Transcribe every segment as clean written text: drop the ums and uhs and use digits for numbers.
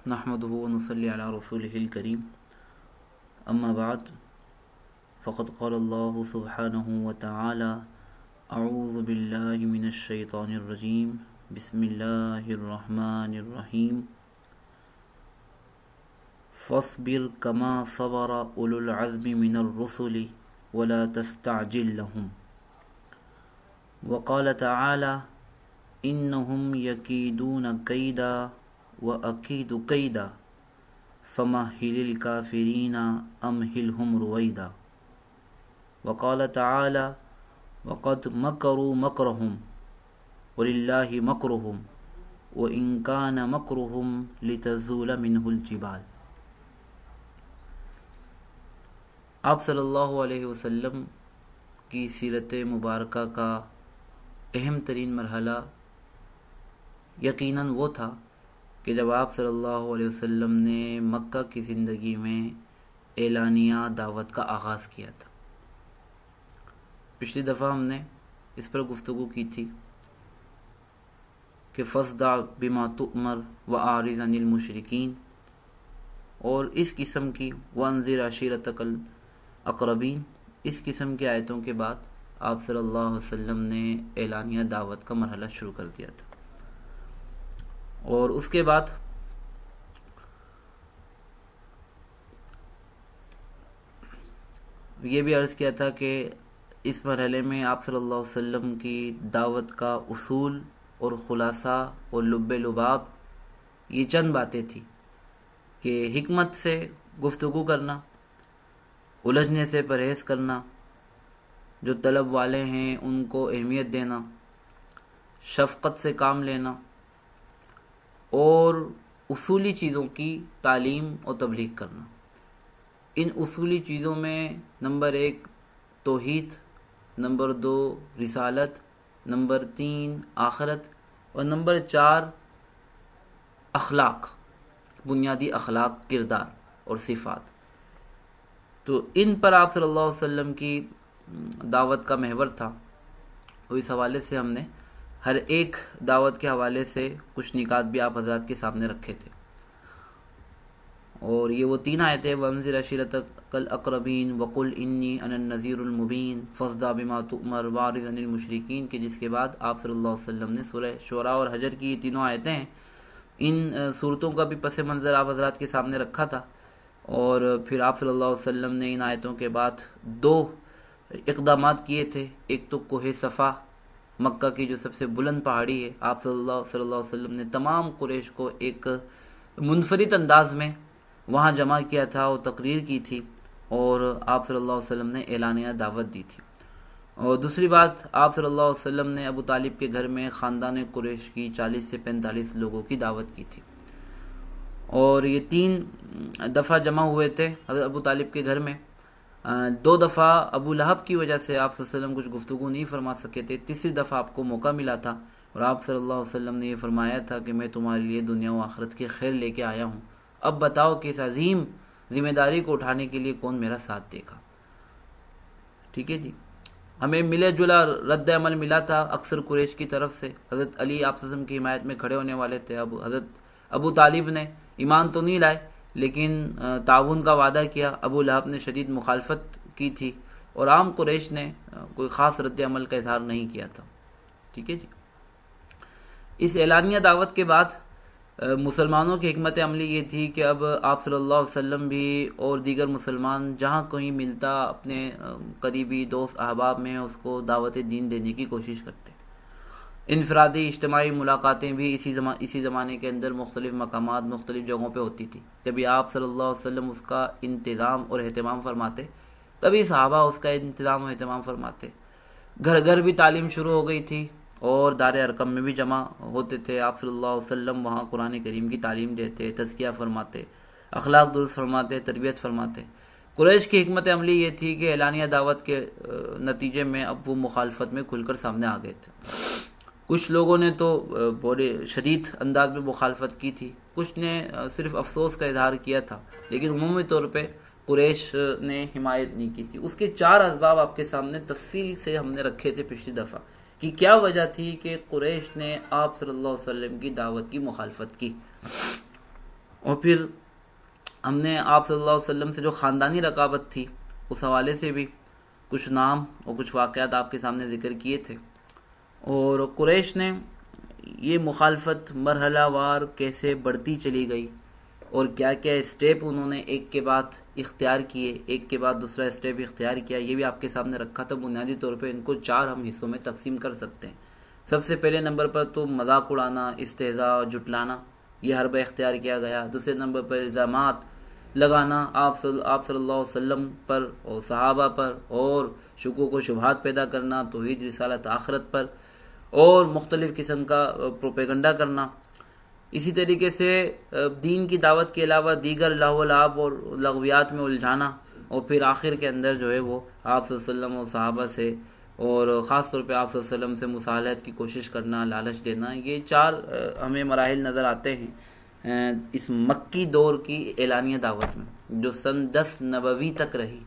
नहमदुहु व नुसल्ली अला रसूलिहिल करीम अम्मा बाद फ़क़द क़ालल्लाहु सुब्हानहु व तआला अऊज़ु बिल्लाहि मिनश शैतानिर रजीम बिस्मिल्लाहिर रहमानिर रहीम फ़स्बिर कमा सबरा उलुल अज़्मि मिनर रुसुलि वला तस्तअजिल लहुम व क़ाल तआला इन्नहुम यकीदून कैदा व अकीदु कैदा फमहिलिल काफिरीना अमहिलहुम रुवैदा व क़ाल तआला वक़द मकरू मकरहुम वलिल्लाहि मकरुहुम व इन कान मकरुहुम लितज़ूल मिनहुल जिबाल। आप सल्लल्लाहु अलैहि वसल्लम की सीरत मुबारका का अहम तरीन मरहला यकीनन वो था कि जब आप सल्लल्लाहु अलैहि वसल्लम ने मक्का की ज़िंदगी में एलानिया दावत का आगाज़ किया था। पिछली दफ़ा हमने इस पर गुफ्तगू की थी कि फ़स्दा बिमा तुअमर व आरिज़ अनिल मुशरिकीन, और इस किस्म की वंज़िर अशीरतकल अक़रबीन, इस किस्म की आयतों के बाद आप सल्लल्लाहु अलैहि वसल्लम ने एलानिया दावत का मरहला शुरू कर दिया था। और उसके बाद ये भी अर्ज़ किया था कि इस मरहले में आप सल्लल्लाहु अलैहि वसल्लम की दावत का उसूल और ख़ुलासा और लुब्बे लुबाब ये चंद बातें थी कि हिकमत से गुफ्तगू करना, उलझने से परहेज़ करना, जो तलब वाले हैं उनको अहमियत देना, शफ़क़त से काम लेना और उसूली चीज़ों की तालीम और तबलीग करना। इन उसूली चीज़ों में नंबर 1 तौहीद, नंबर 2 रिसालत, नंबर 3 आखिरत और नंबर 4 अखलाक, बुनियादी अखलाक, किरदार और सिफ़ात। तो इन पर आप सल्लल्लाहु अलैहि वसल्लम की दावत का महवर था। और इस हवाले से हमने हर एक दावत के हवाले से कुछ निकात भी आप हज़रात के सामने रखे थे। और ये वो 3 आयतें, वंज़िर अशीरतकल अक़रबीन वक़ुल इन्नी अनन नज़ीरुल मुबीन फ़स्दा बिमा तुअमर वारिज़ अनिल मुशरिकीन, के जिसके बाद आप सल्लल्लाहु अलैहि वसल्लम ने सूरह शुरा और हजर की ये तीनों आयतें हैं, इन सूरतों का भी पस मंज़र आप हज़रात के सामने रखा था। और फिर आप सल्लल्लाहु अलैहि वसल्लम ने इन आयतों के बाद 2 इक़दामात किए थे। एक तो कोहे सफ़ा, मक्का की जो सबसे बुलंद पहाड़ी है, आप सल्लल्लाहु अलैहि वसल्लम ने तमाम कुरैश को एक मुनफरिद अंदाज में वहाँ जमा किया था और तकरीर की थी, और आप सल्लल्लाहु अलैहि वसल्लम ने एलानिया दावत दी थी। और दूसरी बात, आप सल्लल्लाहु अलैहि वसल्लम ने अबू तालिब के घर में ख़ानदान कुरैश की 40 से 45 लोगों की दावत की थी। और ये 3 दफ़ा जमा हुए थे हज़रत अबू तालिब के घर में। 2 दफ़ा अबू लहब की वजह से आप सल्लल्लाहु अलैहि वसल्लम कुछ गुफ्तगू नहीं फरमा सके थे। तीसरी दफ़ा आपको मौका मिला था और आप सल्लल्लाहु अलैहि वसल्लम ने ये फरमाया था कि मैं तुम्हारे लिए दुनिया व आखिरत की खैर लेके आया हूँ। अब बताओ कि इस अजीम जिम्मेदारी को उठाने के लिए कौन मेरा साथ देगा। ठीक है जी। हमें मिले जुला रद्द अमल मिला था अक्सर कुरैश की तरफ से। हज़रत अली आप सल्लल्लाहु अलैहि वसल्लम की हिमायत में खड़े होने वाले थे। अब हज़रत अबू तालिब ने ईमान तो नहीं लाए, लेकिन ताउन का वादा किया। अबू लहब ने शदीद मुखालफत की थी और आम कुरैश ने कोई ख़ास रद्द अमल का इजहार नहीं किया था। ठीक है जी। इस एलानिया दावत के बाद मुसलमानों की हिकमत अमली ये थी कि अब आप सल्लल्लाहु अलैहि वसल्लम भी और दीगर मुसलमान जहाँ कहीं मिलता अपने करीबी दोस्त अहबाब में उसको दावत दीन देने की कोशिश करते। इनफरादी इज्तिमाई मुलाकातें भी इसी ज़माने के अंदर मुख्तलिफ़ मकामात मुख्तलिफ़ जगहों पे होती थी। कभी आप सल्लल्लाहु अलैहि वसल्लम उसका इंतज़ाम और अहतमाम फरमाते, कभी सहाबा उसका इंतज़ाम और अहतमाम फरमाते। घर घर भी तालीम शुरू हो गई थी और दार अरकम में भी जमा होते थे। आप सल्लल्लाहु अलैहि वसल्लम वहाँ कुरान करीम की तालीम देते, तज़किया फरमाते, अखलाक दुरुस्त फरमाते, तरबियत फरमाते। कुरैश की हिकमत अमली ये थी कि एलानिया दावत के नतीजे में अब वो मुखालफत में खुलकर सामने आ गए थे। कुछ लोगों ने तो बड़े शदीद अंदाज में मुखालफत की थी, कुछ ने सिर्फ अफसोस का इजहार किया था, लेकिन उमूमी तौर पे कुरैश ने हिमायत नहीं की थी। उसके 4 असबाब आपके सामने तफसील से हमने रखे थे पिछली दफ़ा कि क्या वजह थी कि कुरैश ने आप सल्लल्लाहु अलैहि वसल्लम की दावत की मुखालफत की। और फिर हमने आप सल्लल्लाहु अलैहि वसल्लम से जो ख़ानदानी रकाबत थी उस हवाले से भी कुछ नाम और कुछ वाक़यात आपके सामने ज़िक्र किए थे। और कुरैश ने ये मुखालफत मरहलावार कैसे बढ़ती चली गई और क्या क्या स्टेप उन्होंने एक के बाद इख्तियार किए, एक के बाद दूसरा स्टेप इख्तियार किया, ये भी आपके सामने रखा था। बुनियादी तौर पे इनको 4 हम हिस्सों में तकसीम कर सकते हैं। सबसे पहले नंबर पर तो मजाक उड़ाना, इस्तेज़ा और जुटलाना, ये हरबा इख्तियार किया गया। दूसरे नंबर पर इल्ज़ामात लगाना आप सल्लल्लाहु अलैहि वसल्लम पर और सहाबा पर, और शुकूक व शुबहात पैदा करना तौहीद रिसालत आखिरत पर, और मुख्तलिफ़ किस्म का प्रोपेगंडा करना। इसी तरीके से दीन की दावत के अलावा दीगर लाभ और लगवियात में उलझाना, और फिर आखिर के अंदर जो है वो आप सल्लल्लाहु अलैहि वसल्लम और सहाबा से और ख़ास तौर पे आप सल्लल्लाहु अलैहि वसल्लम से मुसालहत की कोशिश करना, लालच देना। ये 4 हमें मराहिल नज़र आते हैं इस मक्की दौर की एलानिया दावत में, जो सन 10 नबवी तक रही।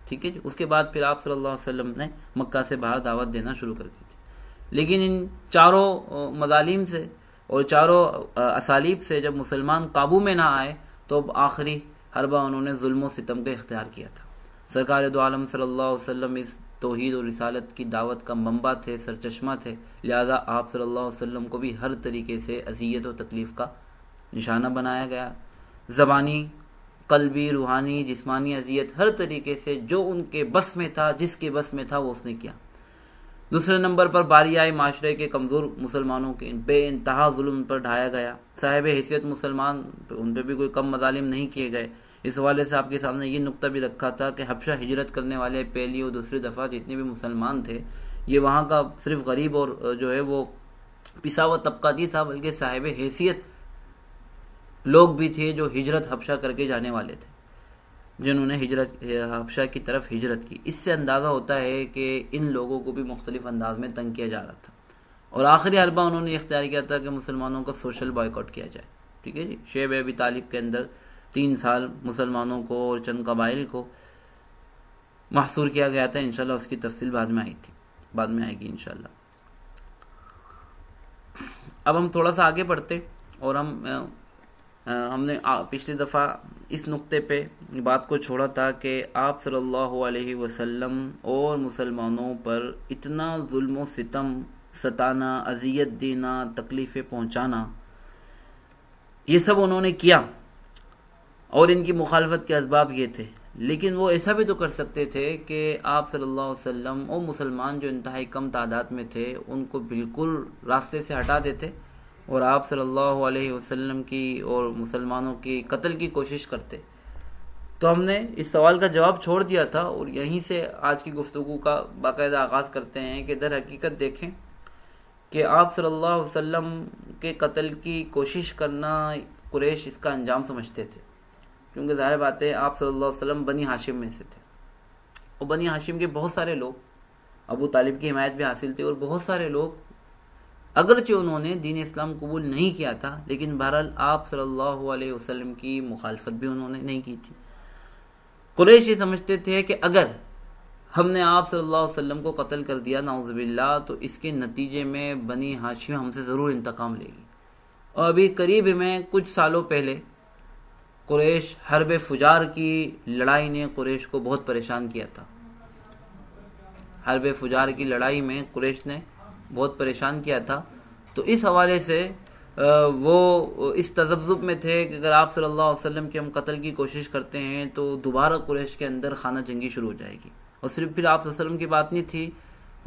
ठीक है जी। उसके बाद फिर आप सल्लल्लाहु अलैहि वसल्लम ने मक्का से बाहर दावत देना शुरू कर दी थी। लेकिन इन चारों मजालिम से और चारों असालीब से जब मुसलमान काबू में ना आए तो अब आखिरी हरबा उन्होंने जुल्म सितम का इख्तियार किया था। सरकार दो आलम सल्लल्लाहु अलैहि वसल्लम इस तौहीद और रिसालत की दावत का मंबा थे, सरचश्मा थे, लिहाजा आप सल्लल्लाहु अलैहि वसल्लम को भी हर तरीके से अज़ियत और तकलीफ़ का निशाना बनाया गया। ज़बानी, कल्बी, रूहानी, जिस्मानी अज़ियत, हर तरीके से जो उनके बस में था, जिसके बस में था वो उसने किया। दूसरे नंबर पर बारियाए माशरे के कमज़ोर मुसलमानों के बेइंतहा जुल्म पर ढाया गया। साहिब हैसियत मुसलमान, उन पर भी कोई कम मजालिम नहीं किए गए। इस हवाले से आपके सामने ये नुक्ता भी रखा था कि हबशा हिजरत करने वाले पहली और दूसरी दफ़ा जितने भी मुसलमान थे, ये वहाँ का सिर्फ गरीब और जो है वो पिसा हुआ तबका नहीं था, बल्कि साहिब हैसियत लोग भी थे जो हिजरत हबशा करके जाने वाले थे, जिन्होंने हिजरत हबशा की तरफ हिजरत की। इससे अंदाज़ा होता है कि इन लोगों को भी मुख्तलिफ अंदाज में तंग किया जा रहा था। और आखिरी हरबा उन्होंने इख्तियार किया था कि मुसलमानों का सोशल बॉयकॉट किया जाए। ठीक है जी। शेब अबी तालिब के अंदर 3 साल मुसलमानों को और चंद कबाइल को महसूर किया गया था। इंशाल्लाह उसकी तफसील बाद में आई थी, बाद में आएगी इंशाल्लाह। अब हम थोड़ा सा आगे बढ़ते और हमने पिछली दफ़ा इस नुक्ते पे बात को छोड़ा था कि आप सल्लल्लाहु अलैहि वसल्लम और मुसलमानों पर इतना जुल्म व सितम, सताना, अजियत देना, तकलीफ़ें पहुंचाना, ये सब उन्होंने किया और इनकी मुखालफत के असबाब ये थे। लेकिन वो ऐसा भी तो कर सकते थे कि आप सल्लल्लाहु अलैहि वसल्लम और मुसलमान जो इंतहाई कम तादाद में थे उनको बिल्कुल रास्ते से हटा देते और आप सल्लल्लाहु अलैहि वसल्लम की और मुसलमानों की कत्ल की कोशिश करते। तो हमने इस सवाल का जवाब छोड़ दिया था और यहीं से आज की गुफ्तगू का बाकायदा आगाज़ करते हैं कि दर हकीकत देखें कि आप सल्लल्लाहु अलैहि वसल्लम के कत्ल की कोशिश करना कुरैश इसका अंजाम समझते थे, क्योंकि ज़ाहिर बात है आप सल्लल्लाहु अलैहि वसल्लम बनी हाशिम में से थे और बनी हाशिम के बहुत सारे लोग अबू तालिब की हिमायत भी हासिल थे और बहुत सारे लोग अगरचे उन्होंने दीन इस्लाम कबूल नहीं किया था, लेकिन बहरहाल आप सल्लल्लाहु अलैहि वसल्लम की मुखालफत भी उन्होंने नहीं की थी। कुरैश ये समझते थे कि अगर हमने आप सल्लल्लाहु अलैहि वसल्लम को कत्ल कर दिया नाउज़ुबिल्लाह, तो इसके नतीजे में बनी हाशिम हमसे ज़रूर इंतकाम लेगी। और अभी करीब में कुछ सालों पहले कुरैश हरब फुजार की लड़ाई ने कुरैश को बहुत परेशान किया था। हरब फुजार की लड़ाई में कुरैश ने बहुत परेशान किया था। तो इस हवाले से वो इस तज़ब्ज़ुब में थे कि अगर आप सल्लल्लाहु अलैहि वसल्लम के हम कत्ल की कोशिश करते हैं तो दोबारा कुरैश के अंदर खाना जंगी शुरू हो जाएगी। और सिर्फ फिर आप सल्लल्लाहु अलैहि वसल्लम की बात नहीं थी,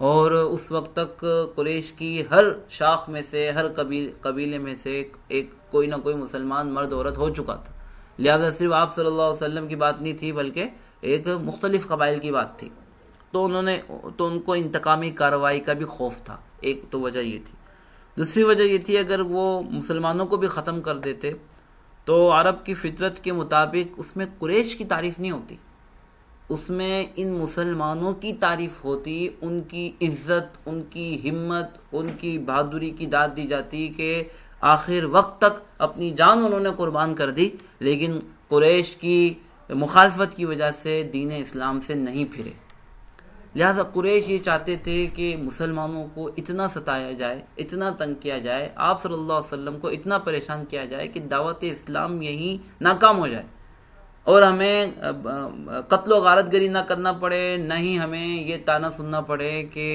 और उस वक्त तक कुरैश की हर शाख में से, हर कबीले में से एक कोई ना कोई मुसलमान मर्द औरत हो चुका था। लिहाजा सिर्फ आप सल्लल्लाहु अलैहि वसल्लम की बात नहीं थी, बल्कि एक मुख्तलिफ कबाइल की बात थी। तो उनको इंतकामी कार्रवाई का भी खौफ था। एक तो वजह ये थी। दूसरी वजह ये थी अगर वो मुसलमानों को भी ख़त्म कर देते तो अरब की फितरत के मुताबिक उसमें कुरैश की तारीफ़ नहीं होती, उसमें इन मुसलमानों की तारीफ़ होती, उनकी इज़्ज़त, उनकी हिम्मत, उनकी बहादुरी की दाद दी जाती कि आखिर वक्त तक अपनी जान उन्होंने कुर्बान कर दी, लेकिन कुरैश की मुखालफत की वजह से दीन इस्लाम से नहीं फिरे। लिहाजा कुरैश ये चाहते थे कि मुसलमानों को इतना सताया जाए, इतना तंग किया जाए, आप सल्लल्लाहु अलैहि वसल्लम को इतना परेशान किया जाए कि दावत इस्लाम यहीं नाकाम हो जाए और हमें कत्लो गारतगरी ना करना पड़े, न ही हमें ये ताना सुनना पड़े कि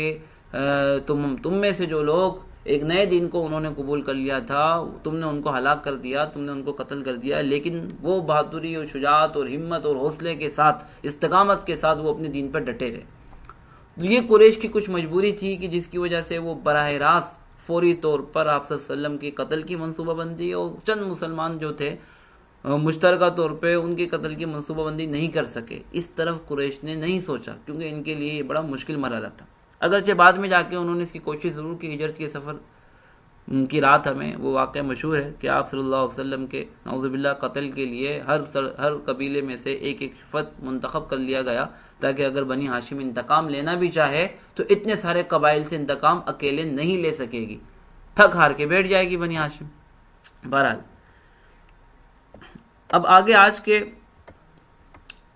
तुम में से जो लोग एक नए दिन को उन्होंने कबूल कर लिया था, तुमने उनको हलाक कर दिया, तुमने उनको कत्ल कर दिया, लेकिन वो बहादुरी और शुजाअत और हिम्मत और हौसले के साथ, इस्तकामत के साथ वो अपने दीन पर डटे रहे। तो ये कुरैश की कुछ मजबूरी थी कि जिसकी वजह से वो बराह रास्त फौरी तौर पर आप सल्लल्लाहु अलैहि वसल्लम की कत्ल की मनसूबाबंदी और चंद मुसलमान जो थे मुश्तरका तौर पे उनके कत्ल की मनसूबाबंदी नहीं कर सके। इस तरफ कुरैश ने नहीं सोचा क्योंकि इनके लिए ये बड़ा मुश्किल मरहला था। अगरचे बाद में जाके उन्होंने इसकी कोशिश ज़रूर की, हिजरत के सफ़र की रात हमें वो वाक़या मशहूर है कि आप सल्लल्लाहु अलैहि वसल्लम के नाउज़ुबिल्लाह कत्ल के लिए हर कबीले में से एक एक फत मुंतखब कर लिया गया ताकि अगर बनी हाशिम इंतकाम लेना भी चाहे तो इतने सारे कबाइल से इंतकाम अकेले नहीं ले सकेगी, थक हार के बैठ जाएगी बनी हाशिम। बहरहाल अब आगे आज के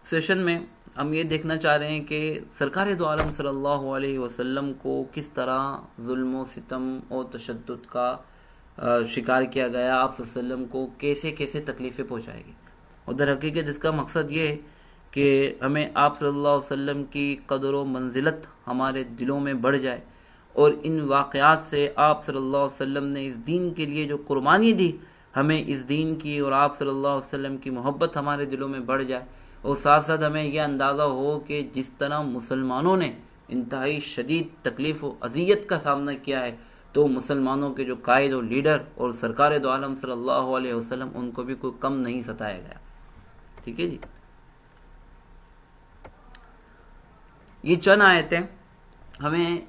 सेशन में हम ये देखना चाह रहे हैं कि सरकार दो आलम सल्लल्लाहु अलैहि वसल्लम को किस तरह जुल्म सितम और तशद्दुद का शिकार किया गया, आप सल्लल्लाहु अलैहि वसल्लम को कैसे कैसे तकलीफ़ें पहुँचाएगी। और दर हकीकत इसका मकसद ये है कि हमें आप सल्लल्लाहु अलैहि वसल्लम की कदर व मंजिलत हमारे दिलों में बढ़ जाए और इन वाक़यात से आप सल्लल्लाहु अलैहि वसल्लम ने इस दीन के लिए जो कुर्बानी दी, हमें इस दीन की और आप सल्लल्लाहु अलैहि वसल्लम की मोहब्बत हमारे दिलों में बढ़ जाए। और साथ साथ हमें यह अंदाज़ा हो कि जिस तरह मुसलमानों ने इंतहाई शदीद तकलीफ़ व अज़ियत का सामना किया है, तो मुसलमानों के जो कायद और लीडर और सरकार दो आलम सल्लल्लाहु अलैहि वसल्लम उनको भी कोई कम नहीं सताया गया। ठीक है जी, ये चंद आयतें हमें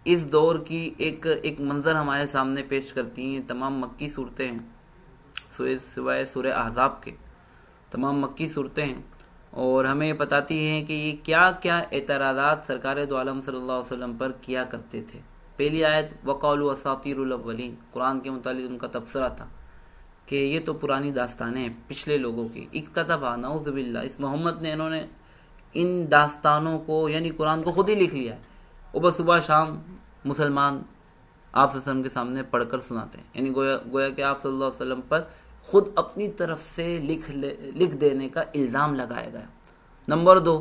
इस दौर की एक मंजर हमारे सामने पेश करती हैं। तमाम मक्की सूरतें हैं, सिवाय सूरह अहज़ाब के तमाम मक्की सूरतें हैं और हमें बताती हैं कि ये क्या क्या एतराज़ात सरकार दो आलम सल्लल्लाहु अलैहि वसल्लम पर किया करते थे। पहली आयत वक़ालू असातीरुल अव्वलीन, कुरान के मुतालिक उनका तबसरा था कि ये तो पुरानी दास्तानें हैं पिछले लोगों की। इक्ततबा नऊज़ुबिल्लाह, इस मोहम्मद ने इन्होंने इन दास्तानों को यानी कुरान को खुद ही लिख लिया है और बस सुबह शाम मुसलमान आप सल्लल्लाहु अलैहि वसल्लम के सामने पढ़कर सुनाते हैं। यानी गोया कि आप सल्लल्लाहु अलैहि वसल्लम पर खुद अपनी तरफ से लिख देने का इल्ज़ाम लगाया गया। नंबर 2,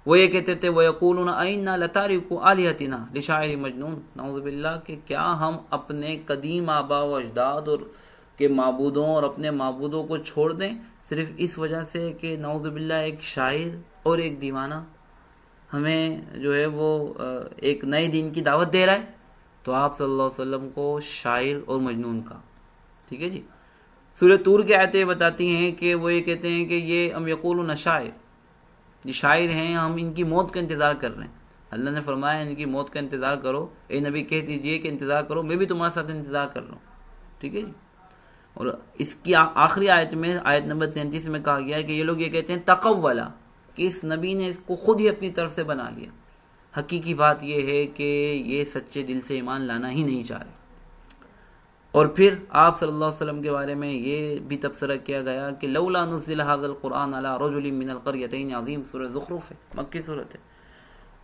वो ये कहते थे वो यक़ूलून अइन्ना लतारिकु आलिहतिना लिशाइरि मजनून, नऊज़ुबिल्लाह कि क्या हम अपने कदीम आबा व अजदाद और के माबूदों और अपने माबूदों को छोड़ दें सिर्फ इस वजह से कि नऊज़ुबिल्लाह एक शायर और एक दीवाना हमें जो है वो एक नए दिन की दावत दे रहा है। तो आप सल्लल्लाहु अलैहि वसल्लम को शायर और मजनून का। ठीक है जी, सूरह तूर की आयतें बताती हैं कि वो ये कहते हैं कि ये हम यक़ूलून शायर, ये शायर हैं, हम इनकी मौत का इंतज़ार कर रहे हैं। अल्लाह ने फरमाया इनकी मौत का इंतज़ार करो, ए नबी कह दीजिए कि इंतज़ार करो, मैं भी तुम्हारे साथ इंतज़ार कर रहा हूँ। ठीक है जी, और इसकी आखिरी आयत में आयत नंबर 33 में कहा गया है कि ये लोग ये कहते हैं तक़व्वला, कि इस नबी ने इसको खुद ही अपनी तरफ से बना लिया। हकीकी बात यह है कि ये सच्चे दिल से ईमान लाना ही नहीं चाह रहे। और फिर आप सल्लल्लाहु अलैहि वसल्लम के बारे में ये भी तबसरा किया गया कि लौला नुज़्ज़िल हाज़ल क़ुरआन अला रजुलिन मिनल क़रयतैन अज़ीम, सूरह ज़ुख़रुफ़ है, मक्की सूरत है,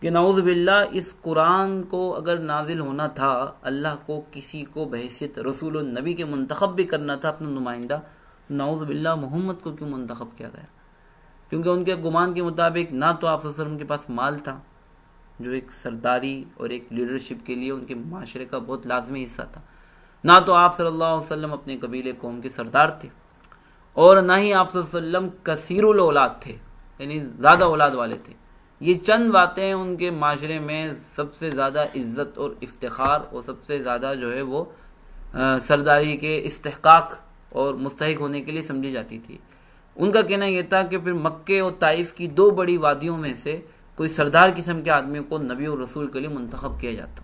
कि नाउज़ बिल्लाह इस कुरान को अगर नाजिल होना था, अल्लाह को किसी को बहैसियत रसूल और नबी के मुंतखब भी करना था अपना नुमाइंदा, नाउज़ बिल्लाह मोहम्मद को क्यों मुंतखब किया गया? क्योंकि उनके गुमान के मुताबिक ना तो आप सल्लल्लाहु अलैहि वसल्लम के पास माल था जो एक सरदारी और एक लीडरशिप के लिए उनके माशरे का बहुत लाजमी हिस्सा था, ना तो आप सल्लल्लाहु अलैहि वसल्लम अपने कबीले कौम के सरदार थे, और ना ही आप सल्लल्लाहु अलैहि वसल्लम कसीरुल औलाद थे, यानी ज़्यादा औलाद वाले थे। ये चंद बातें उनके माशरे में सबसे ज़्यादा इज़्ज़त और इफ्तिखार और सबसे ज़्यादा जो है वो सरदारी के इस्तेहकाक और मुस्तहिक होने के लिए समझी जाती थी। उनका कहना यह था कि फिर मक्के और ताइफ की दो बड़ी वादियों में से कोई सरदार किस्म के आदमी को नबी और रसूल के लिए मुंतखब किया जाता।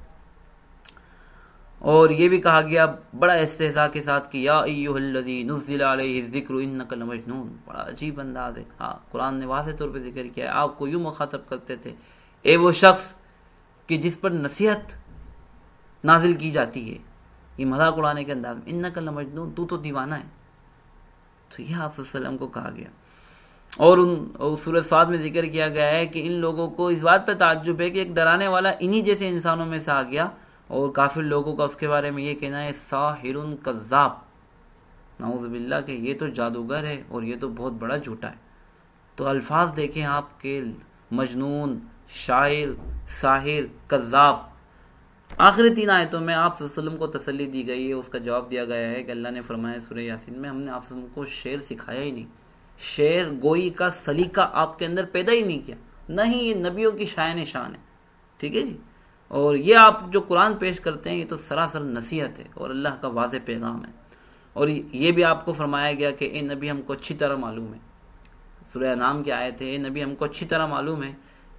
और ये भी कहा गया बड़ा इस्तेहज़ा के साथ कि या अय्युहल्लज़ी नुज़्ज़िला अलैहि ज़िक्रु इन्नका लमजनून, बड़ा अजीब अंदाज है। हाँ, कुरान ने वाज़ेह तौर पे जिक्र किया है, आपको यूँ मुखातब करते थे, ए वो शख्स कि जिस पर नसीहत नाजिल की जाती है, ये मज़ाक उड़ाने के अंदाज में, इन्नका लमजनून, तू तो दीवाना है। तो यह आप सल्लल्लाहु अलैहि वसल्लम को कहा गया। और उस सूरह साद में जिक्र किया गया है कि इन लोगों को इस बात पर ताज्जुब है कि एक डराने वाला इन्हीं जैसे इंसानों में से आ गया, और काफिर लोगों का उसके बारे में ये कहना है साहिरुन कज़्ज़ाब, नाउज़ुबिल्लाह के ये तो जादूगर है और ये तो बहुत बड़ा झूठा है। तो अल्फाज देखें आपके, मजनून, शायर, साहिर, कज़्ज़ाब। आखिरी 3 आयतों में आप सल्लल्लाहु अलैहि वसल्लम को तसल्ली दी गई है, उसका जवाब दिया गया है कि अल्लाह ने फरमाया सूरह यासीन में, हमने आप सल्लल्लाहु अलैहि वसल्लम को शेर सिखाया ही नहीं, शेर गोई का सलीका आपके अंदर पैदा ही नहीं किया, नहीं, ये नबियों की शान शान है। ठीक है जी। और ये आप जो कुरान पेश करते हैं ये तो सरासर नसीहत है और अल्लाह का वाज़ेह पैगाम है। और ये भी आपको फरमाया गया कि ए नबी हमको अच्छी तरह मालूम है, सूरह नाम की आयत है, ए नबी हमको अच्छी तरह मालूम है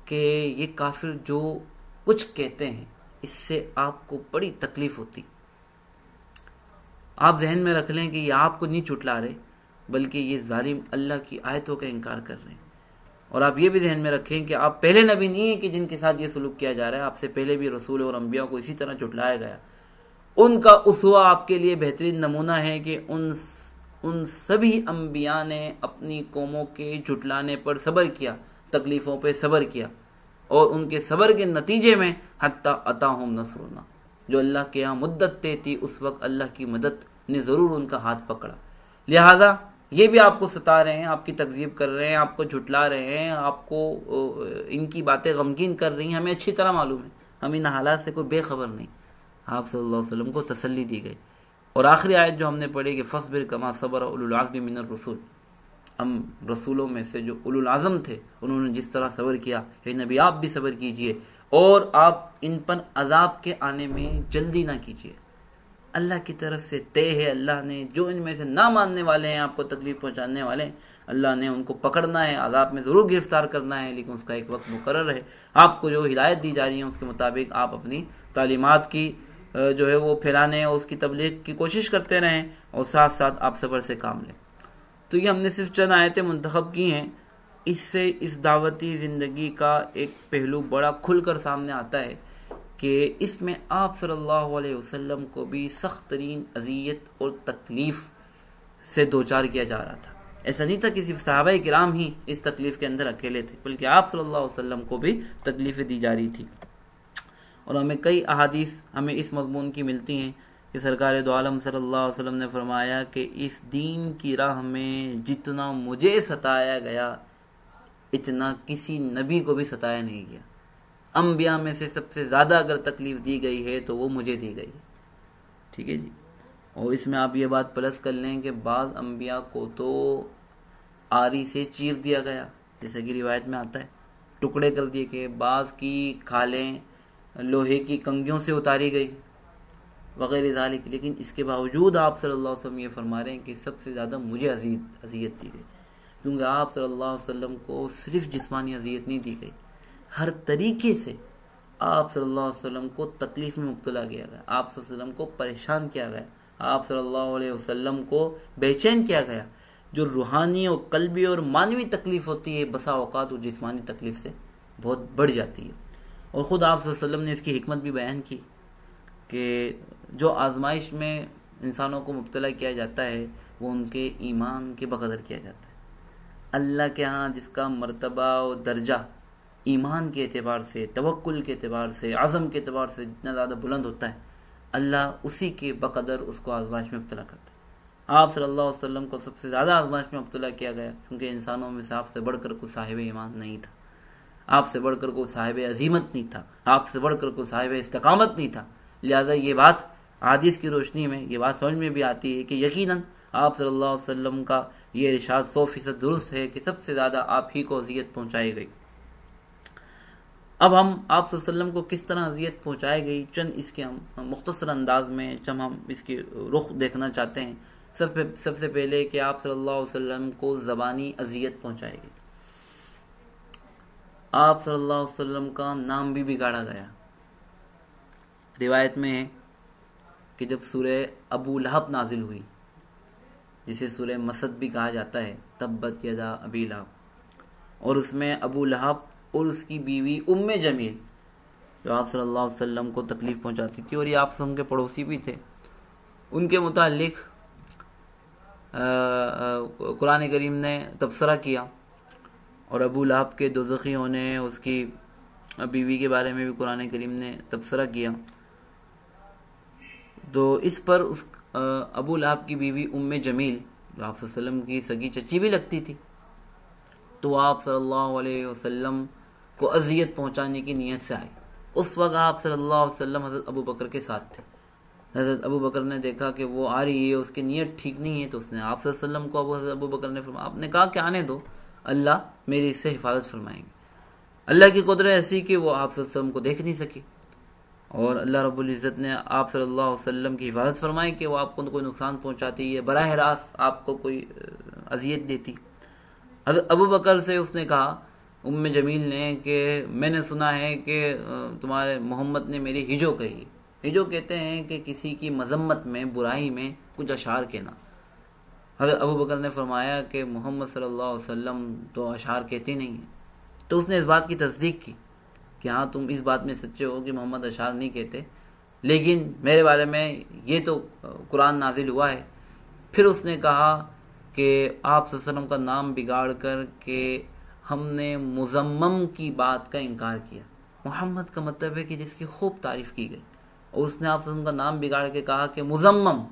कि ये काफिर जो कुछ कहते हैं इससे आपको बड़ी तकलीफ होती। आप जहन में रख लें कि ये आपको नहीं चुटला रहे, बल्कि ये जालिम अल्लाह की आयतों का इनकार कर रहे हैं। और आप ये भी ध्यान में रखें कि आप पहले नबी नहीं है कि जिनके साथ ये सलूक किया जा रहा है, आपसे पहले भी रसूल और अंबिया को इसी तरह चुटलाया गया। उनका उसवा आपके लिए बेहतरीन नमूना है कि उन सभी अंबिया ने अपनी कौमों के झुटलाने पर सब्र किया, तकलीफों पर सब्र किया, और उनके सब्र के नतीजे में हत्ता अताहुम नसरुना, जो अल्लाह के यहाँ मुद्दत तय थी उस वक्त अल्लाह की मदद ने ज़रूर उनका हाथ पकड़ा। लिहाजा ये भी आपको सता रहे हैं, आपकी तकज़ीब कर रहे हैं, आपको झुटला रहे हैं, आपको इनकी बातें गमगीन कर रही हैं, हमें अच्छी तरह मालूम है, हम इन हालात से कोई बेखबर नहीं। आप सल्लल्लाहु अलैहि वसल्लम को तसल्ली दी गई। और आखिरी आयत जो हमने पढ़ी कि फस्बिर कमा सबर उलुल आज़्म मिनर रसूल, हम रसूलों में से जो उलुल आज़म थे उन्होंने जिस तरह सब्र किया, हे नबी आप भी सब्र कीजिए और आप इन पर अजाब के आने में जल्दी ना कीजिए। अल्लाह की तरफ से तय है, अल्लाह ने जो इनमें से ना मानने वाले हैं, आपको तकलीफ पहुंचाने वाले हैं, अल्लाह ने उनको पकड़ना है, अजाब में ज़रूर गिरफ्तार करना है, लेकिन उसका एक वक्त मुकर्रर है। आपको जो हिदायत दी जा रही है उसके मुताबिक आप अपनी तालीमात की जो है वो फैलाने और उसकी तबलीग की कोशिश करते रहें और साथ साथ आप सब्र से काम लें। तो ये हमने सिर्फ चंद आयतें मुंतखब की हैं, इससे इस दावती ज़िंदगी का एक पहलू बड़ा खुलकर सामने आता है कि इसमें आप सल्लल्लाहु अलैहि वसल्लम को भी सख्त तरीन अज़ियत और तकलीफ़ से दो चार किया जा रहा था। ऐसा नहीं था कि सिर्फ सहाबाए किराम ही इस तकलीफ़ के अंदर अकेले थे, बल्कि आप सल्लल्लाहु अलैहि वसल्लम को भी तकलीफ़ें दी जा रही थी। और हमें कई अहादीस हमें इस मज़मून की मिलती हैं कि सरकार दो आलम सल्लल्लाहु अलैहि वसल्लम ने फरमाया कि इस दीन की राह में जितना मुझे सताया गया इतना किसी नबी को भी सताया नहीं गया। अंबिया में से सबसे ज़्यादा अगर तकलीफ़ दी गई है तो वो मुझे दी गई है। ठीक है जी। और इसमें आप ये बात प्लस कर लें कि बाज़ अंबिया को तो आरी से चीर दिया गया, जैसे कि रिवायत में आता है, टुकड़े कर दिए गए, बाज़ की खालें लोहे की कंगियों से उतारी गई वगैरह ज़ालिक। लेकिन इसके बावजूद आप सल्लल्लाहु अलैहि वसल्लम ये फरमा रहे हैं कि सबसे ज़्यादा मुझे अज़ियत दी गई, क्योंकि आप सल्लल्लाहु अलैहि वसल्लम को सिर्फ जिस्मानी अज़ियत नहीं दी गई, हर तरीके से आप सल्लल्लाहु अलैहि वसल्लम को तकलीफ़ में मुब्तला किया गया, आप सल्लल्लाहु अलैहि वसल्लम को परेशान किया गया, आप सल्लल्लाहु अलैहि वसल्लम को बेचैन किया गया। जो रूहानी और कल्बी और मानवी तकलीफ़ होती है बसा औकात वो जिस्मानी तकलीफ़ से बहुत बढ़ जाती है। और ख़ुद आप सल्लल्लाहु अलैहि वसल्लम ने इसकी हिकमत भी बयान की कि जो आजमाइश में इंसानों को मुब्तला किया जाता है वो उनके ईमान के बकदर किया जाता है। अल्लाह के यहाँ जिसका मर्तबा और दर्जा ईमान के एतबार से, तवक्कुल के एतबार से, आज़म के एतबार से जितना ज़्यादा बुलंद होता है, अल्लाह उसी के बकदर उसको आजमाइश में मुब्तला करता है। आप सल्लल्लाहु अलैहि वसल्लम को सबसे ज़्यादा आजमाइश में मुब्तला किया गया क्योंकि इंसानों में से आपसे बढ़कर कोई साहिब ईमान नहीं था, आपसे बढ़कर कोई साहिब अजीमत नहीं था, आपसे बढ़कर कोई साहिब इस्तिकामत नहीं था। लिहाजा ये बात हदीस की रोशनी में ये बात समझ में भी आती है कि यकीनन आप सल्लल्लाहु अलैहि वसल्लम का ये इरशाद 100% दुरुस्त है कि सबसे ज़्यादा आप ही को अज़ियत पहुँचाई गई। अब हम आप सल्लल्लाहु अलैहि वसल्लम को किस तरह अज़ियत पहुँचाई गई, चंद इसके हम मुख्तसर अंदाज में जब हम इसकी रुख देखना चाहते हैं। सबसे पहले कि आप सल्लल्लाहु अलैहि वसल्लम को ज़बानी अज़ियत पहुँचाई गई। आप सल्लल्लाहु अलैहि वसल्लम का नाम भी बिगाड़ा गया। रिवायत में है कि जब सूरह अबू लहब नाजिल हुई, जिसे सूरह मसद भी कहा जाता है, तब्बत यदा अबी लहब, और उसमें अबू लहब और उसकी बीवी उम्मे जमील जो आप सल्लल्लाहु अलैहि वसल्लम को तकलीफ़ पहुंचाती थी और ये आप सब के पड़ोसी भी थे, उनके मुतालिक कुरान करीम ने तबसरा किया और अबू लहब के दोज़खी होने, उसकी बीवी के बारे में भी कुरान करीम ने तबसरा किया। तो इस पर उस अबू लहब की बीवी उम्मे जमील, जो आप सल्लल्लाहु अलैहि वसल्लम की सगी चची भी लगती थी, तो आप सल्लल्लाहु अलैहि वसल्लम को अजियत पहुंचाने की नीयत से आए। उस वक्त आप सल्लल्लाहु अलैहि वसल्लम हज़रत अबू बकर के साथ थे। हज़रत अबू बकर ने देखा कि वो आ रही है, उसकी नीयत ठीक नहीं है, तो उसने आप सल्लल्लाहु अलैहि वसल्लम को, हज़रत अबू बकर ने फरमाया, आपने कहा कि आने दो, अल्लाह मेरी इससे हिफाजत फरमाएंगे। अल्लाह की कुदरत ऐसी कि वो आप सल्लल्लाहु अलैहि वसल्लम को देख नहीं सकी, और अल्लाह रब्बुल इज़्ज़त ने आप सल्लल्लाहु अलैहि वसल्लम की हिफाजत फरमाई कि वो आपको कोई नुकसान पहुंचाती है, बराह रास्त आपको कोई अजियत देती। अबू बकर से उसने कहा, उम्मे जमील ने, कि मैंने सुना है कि तुम्हारे मोहम्मद ने मेरी हिजो कही है। हिजो कहते हैं कि किसी की मजम्मत में, बुराई में कुछ अशार कहना। हज़रत अबू बकर ने फरमाया कि मोहम्मद सल्लल्लाहु अलैहि वसल्लम तो अशार कहते नहीं हैं। तो उसने इस बात की तस्दीक की कि हाँ, तुम इस बात में सच्चे हो कि मोहम्मद अशार नहीं कहते, लेकिन मेरे बारे में ये तो कुरान नाजिल हुआ है। फिर उसने कहा कि आप सल्लल्लाहु अलैहि वसल्लम का नाम बिगाड़ कर के हमने मुजम्मम की बात का इनकार किया। मोहम्मद का मतलब है कि जिसकी खूब तारीफ की गई, और उसने आप सल्लल्लाहु अलैहि वसल्लम का नाम बिगाड़ के कहा कि मुजम्मम,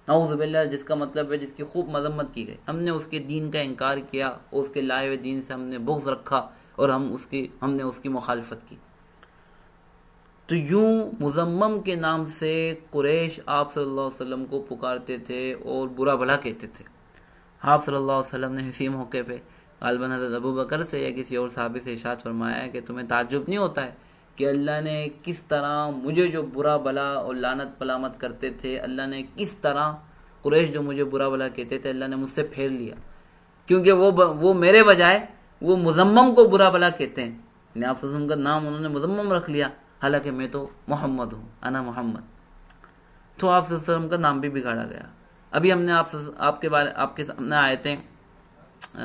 नाउज़ु बिल्लाह, जिसका मतलब है जिसकी खूब मजम्मत की गई। हमने उसके दीन का इनकार किया, और उसके लाए हुए दीन से हमने बुग़्ज़ रखा, और हमने उसकी मुखालफत की। तो यूं मुजम्मम के नाम से कुरैश आप सल्लल्लाहु अलैहि वसल्लम को पुकारते थे और बुरा भला कहते थे। आप सल्लल्लाहु अलैहि वसल्लम ने इसी मौके पे गालिबन हज़रत अबू बकर से या किसी और साहबी से इरशाद फरमाया कि तुम्हें ताज्जुब नहीं होता है कि अल्लाह ने किस तरह मुझे, जो बुरा भला और लानत पलामत करते थे, अल्लाह ने किस तरह कुरैश जो मुझे बुरा भला कहते थे, अल्लाह ने मुझसे फेर लिया, क्योंकि वो मेरे बजाय वो मुजम्मम को बुरा भला कहते हैं। आप सल्लल्लाहु अलैहि वसल्लम का नाम उन्होंने मुजम्मम रख लिया, हालांकि मैं तो मोहम्मद हूँ, अना मोहम्मद। तो आप सल्लल्लाहु अलैहि वसल्लम का नाम भी बिगाड़ा गया। अभी हमने आपके सामने आयतें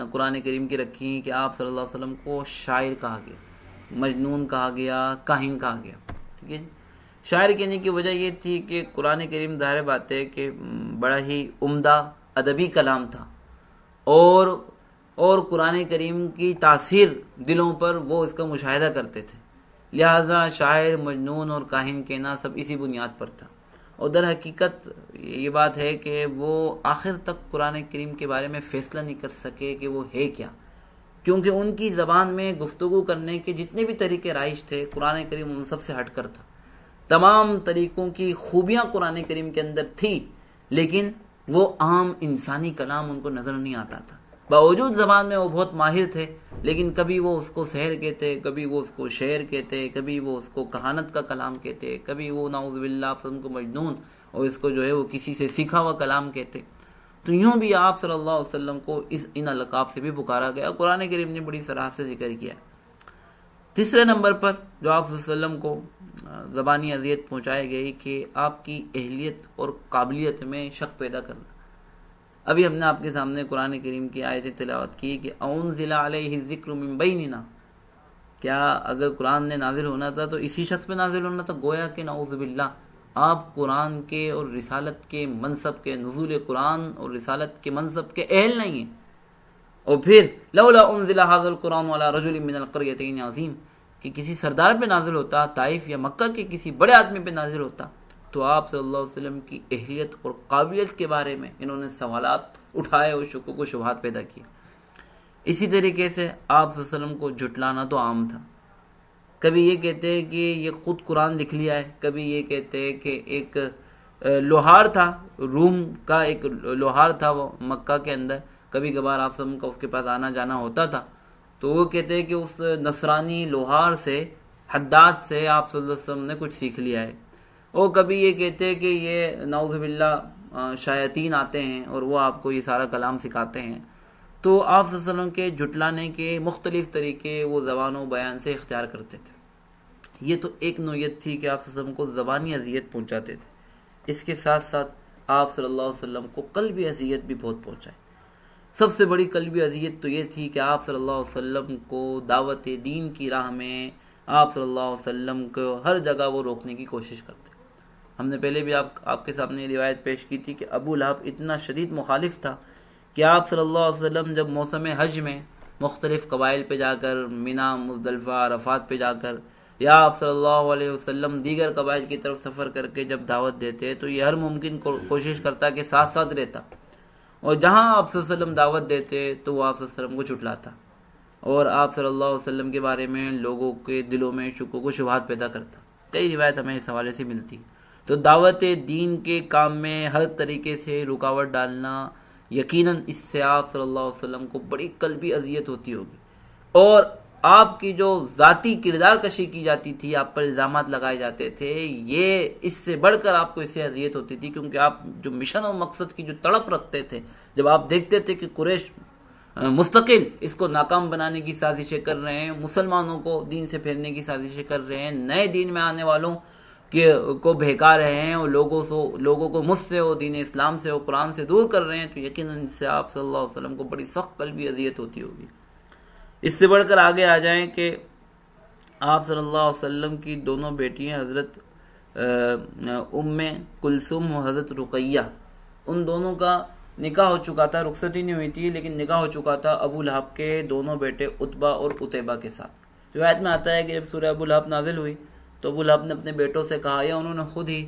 कुरान करीम की रखी कि आप सल्लल्लाहु अलैहि वसल्लम को शायर कहा गया, मजनून कहा गया, काहिन कहा गया। ठीक है, शायर कहने की वजह ये थी कि कुरान करीम ज़ाहिर बात है कि बड़ा ही उम्दा अदबी कलाम था, और कुरान करीम की तासीर दिलों पर वो इसका मुशाहिदा करते थे, लिहाजा शायर, मजनून और काहिन कहना सब इसी बुनियाद पर था। और दर हकीकत ये बात है कि वो आखिर तक कुरान करीम के बारे में फ़ैसला नहीं कर सके कि वो है क्या, क्योंकि उनकी ज़बान में गुफ्तगू करने के जितने भी तरीके राइज थे, कुरान करीम उन सब से हट कर था। तमाम तरीक़ों की खूबियाँ कुरान करीम के अंदर थी, लेकिन वो आम इंसानी कलाम उनको नज़र नहीं आता था। बावजूद ज़बान में वो बहुत माहिर थे, लेकिन कभी वो उसको सहर कहते, कभी वो उसको शेर कहते, कभी वो उसको कहानत का कलाम कहते, कभी वो नाउज़ु बिल्लाह को मजनून, और इसको जो है वो किसी से सीखा हुआ कलाम कहते। तो यूँ भी आप सल्लल्लाहु अलैहि वसल्लम को इन अलक़ाब से भी पुकारा गया। कुरान करीम ने बड़ी सराहत से जिक्र किया। तीसरे नंबर पर जो आप सल्लल्लाहु अलैहि वसल्लम को ज़बानी अज़ियत पहुँचाई गई कि आपकी अहलियत और काबिलियत में शक पैदा करना। अभी हमने आपके सामने कुरान करीम की आयत तिलावत की कि औन्ज़िला अलैहि ज़िक्रु मिन बैनिना, क्या अगर कुरान ने नाजिल होना था तो इसी शख्स पे नाजिल होना था। गोया कि नाउज़ु बिल्लाह आप कुरान के और रिसालत के मनसब के, नुज़ूल कुरान और रिसालत के मनसब के अहल नहीं हैं। और फिर लौला उन्ज़िला हाज़ल कुरान अला रजुलिन मिनल क़रयतैन अज़ीम, कि किसी सरदार पे नाजिल होता, ताइफ या मक्का के किसी बड़े आदमी पे नाजिल होता, तो आप सल्लल्लाहु अलैहि वसल्लम की अहलियत और काबिलियत के बारे में इन्होंने सवालात उठाए और शुक्क व शुबहात पैदा किए। इसी तरीके से आप सल्लल्लाहु अलैहि वसल्लम को झुटलाना तो आम था। कभी ये कहते हैं कि ये खुद कुरान लिख लिया है, कभी ये कहते हैं कि एक लोहार था, रूम का एक लोहार था वो मक्का के अंदर, कभी कभार आप सब का उसके पास आना जाना होता था, तो वो कहते हैं कि उस नसरानी लोहार से, हद्दाद से आप सल्लल्लाहु अलैहि वसल्लम ने कुछ सीख लिया है। और कभी ये कहते हैं कि ये नाउज़ु बिल्लाह शायातीन आते हैं और वो आपको ये सारा कलाम सिखाते हैं। तो आप सल्लल्लाहु अलैहि वसल्लम के जुटलाने के मुख्तलिफ तरीके वो ज़बान व बयान से इख्तियार करते थे। ये तो एक नोयत थी कि आप सल्लल्लाहु अलैहि वसल्लम को ज़बानी अज़ियत पहुँचाते थे, इसके साथ साथ आप सल्लल्लाहु अलैहि वसल्लम को कल्बी अज़ियत भी बहुत पहुँचाए। सबसे बड़ी कल्बी अज़ियत तो ये थी कि आप सल्लल्लाहु अलैहि वसल्लम को दावत दीन की राह में आप सल्लल्लाहु अलैहि वसल्लम को हर जगह वो रोकने की कोशिश करते। हमने पहले भी आपके सामने रिवायत पेश की थी कि अबू लहब इतना शदीद मुखालिफ था कि आप सल्लल्लाहु अलैहि वसल्लम जब मौसम हज में मुख्तलिफ़ कबाइल पे जाकर, मिना, मुज़दलिफ़ा, अरफ़ात पे जाकर, या आप सल्लल्लाहु अलैहि वसल्लम दीगर कबाइल की तरफ सफ़र करके जब दावत देते तो ये हर मुमकिन कोशिश करता कि साथ साथ रहता, और जहाँ आप सल्लल्लाहु अलैहि वसल्लम दावत देते तो वो आप सल्लल्लाहु अलैहि वसल्लम को छुटलाता और आप सल्लल्लाहु अलैहि वसल्लम के बारे में लोगों के दिलों में शुक्र को शुबहात पैदा करता। कई रिवायत हमें इस हवाले से मिलती। तो दावत दीन के काम में हर तरीके से रुकावट डालना, यकीनन इससे आप सल्लल्लाहु अलैहि वसल्लम को बड़ी कल्बी अजियत होती होगी, और आपकी जो ज़ाती किरदार कशी की जाती थी, आप पर इल्ज़ामात लगाए जाते थे, ये इससे बढ़कर आपको इससे अजियत होती थी, क्योंकि आप जो मिशन और मकसद की जो तड़प रखते थे, जब आप देखते थे कि कुरैश मुस्तकिल इसको नाकाम बनाने की साजिशें कर रहे हैं, मुसलमानों को दीन से फेरने की साजिशें कर रहे हैं, नए दीन में आने वालों को बहका रहे हैं और लोगों को मुझसे और दीन इस्लाम से और कुरान से दूर कर रहे हैं, तो यकीनन इससे आप सल्लल्लाहु अलैहि वसल्लम को बड़ी सख्त कल्बी अजियत होती होगी। इससे बढ़कर आगे आ जाएं कि आप सल्लल्लाहु अलैहि वसल्लम की दोनों बेटियां हज़रत उम्मे कुलसुम और हज़रत रुकैया, उन दोनों का निकाह हो चुका था, रुखसती नहीं हुई थी, लेकिन निकाह हो चुका था अबू लहब के दोनों बेटे उतबा और उतैबा के साथ। रिवायत में आता है कि जब सूरह अबू लहब नाजिल हुई तो अबू लहब ने अपने बेटों से कहा, या उन्होंने खुद ही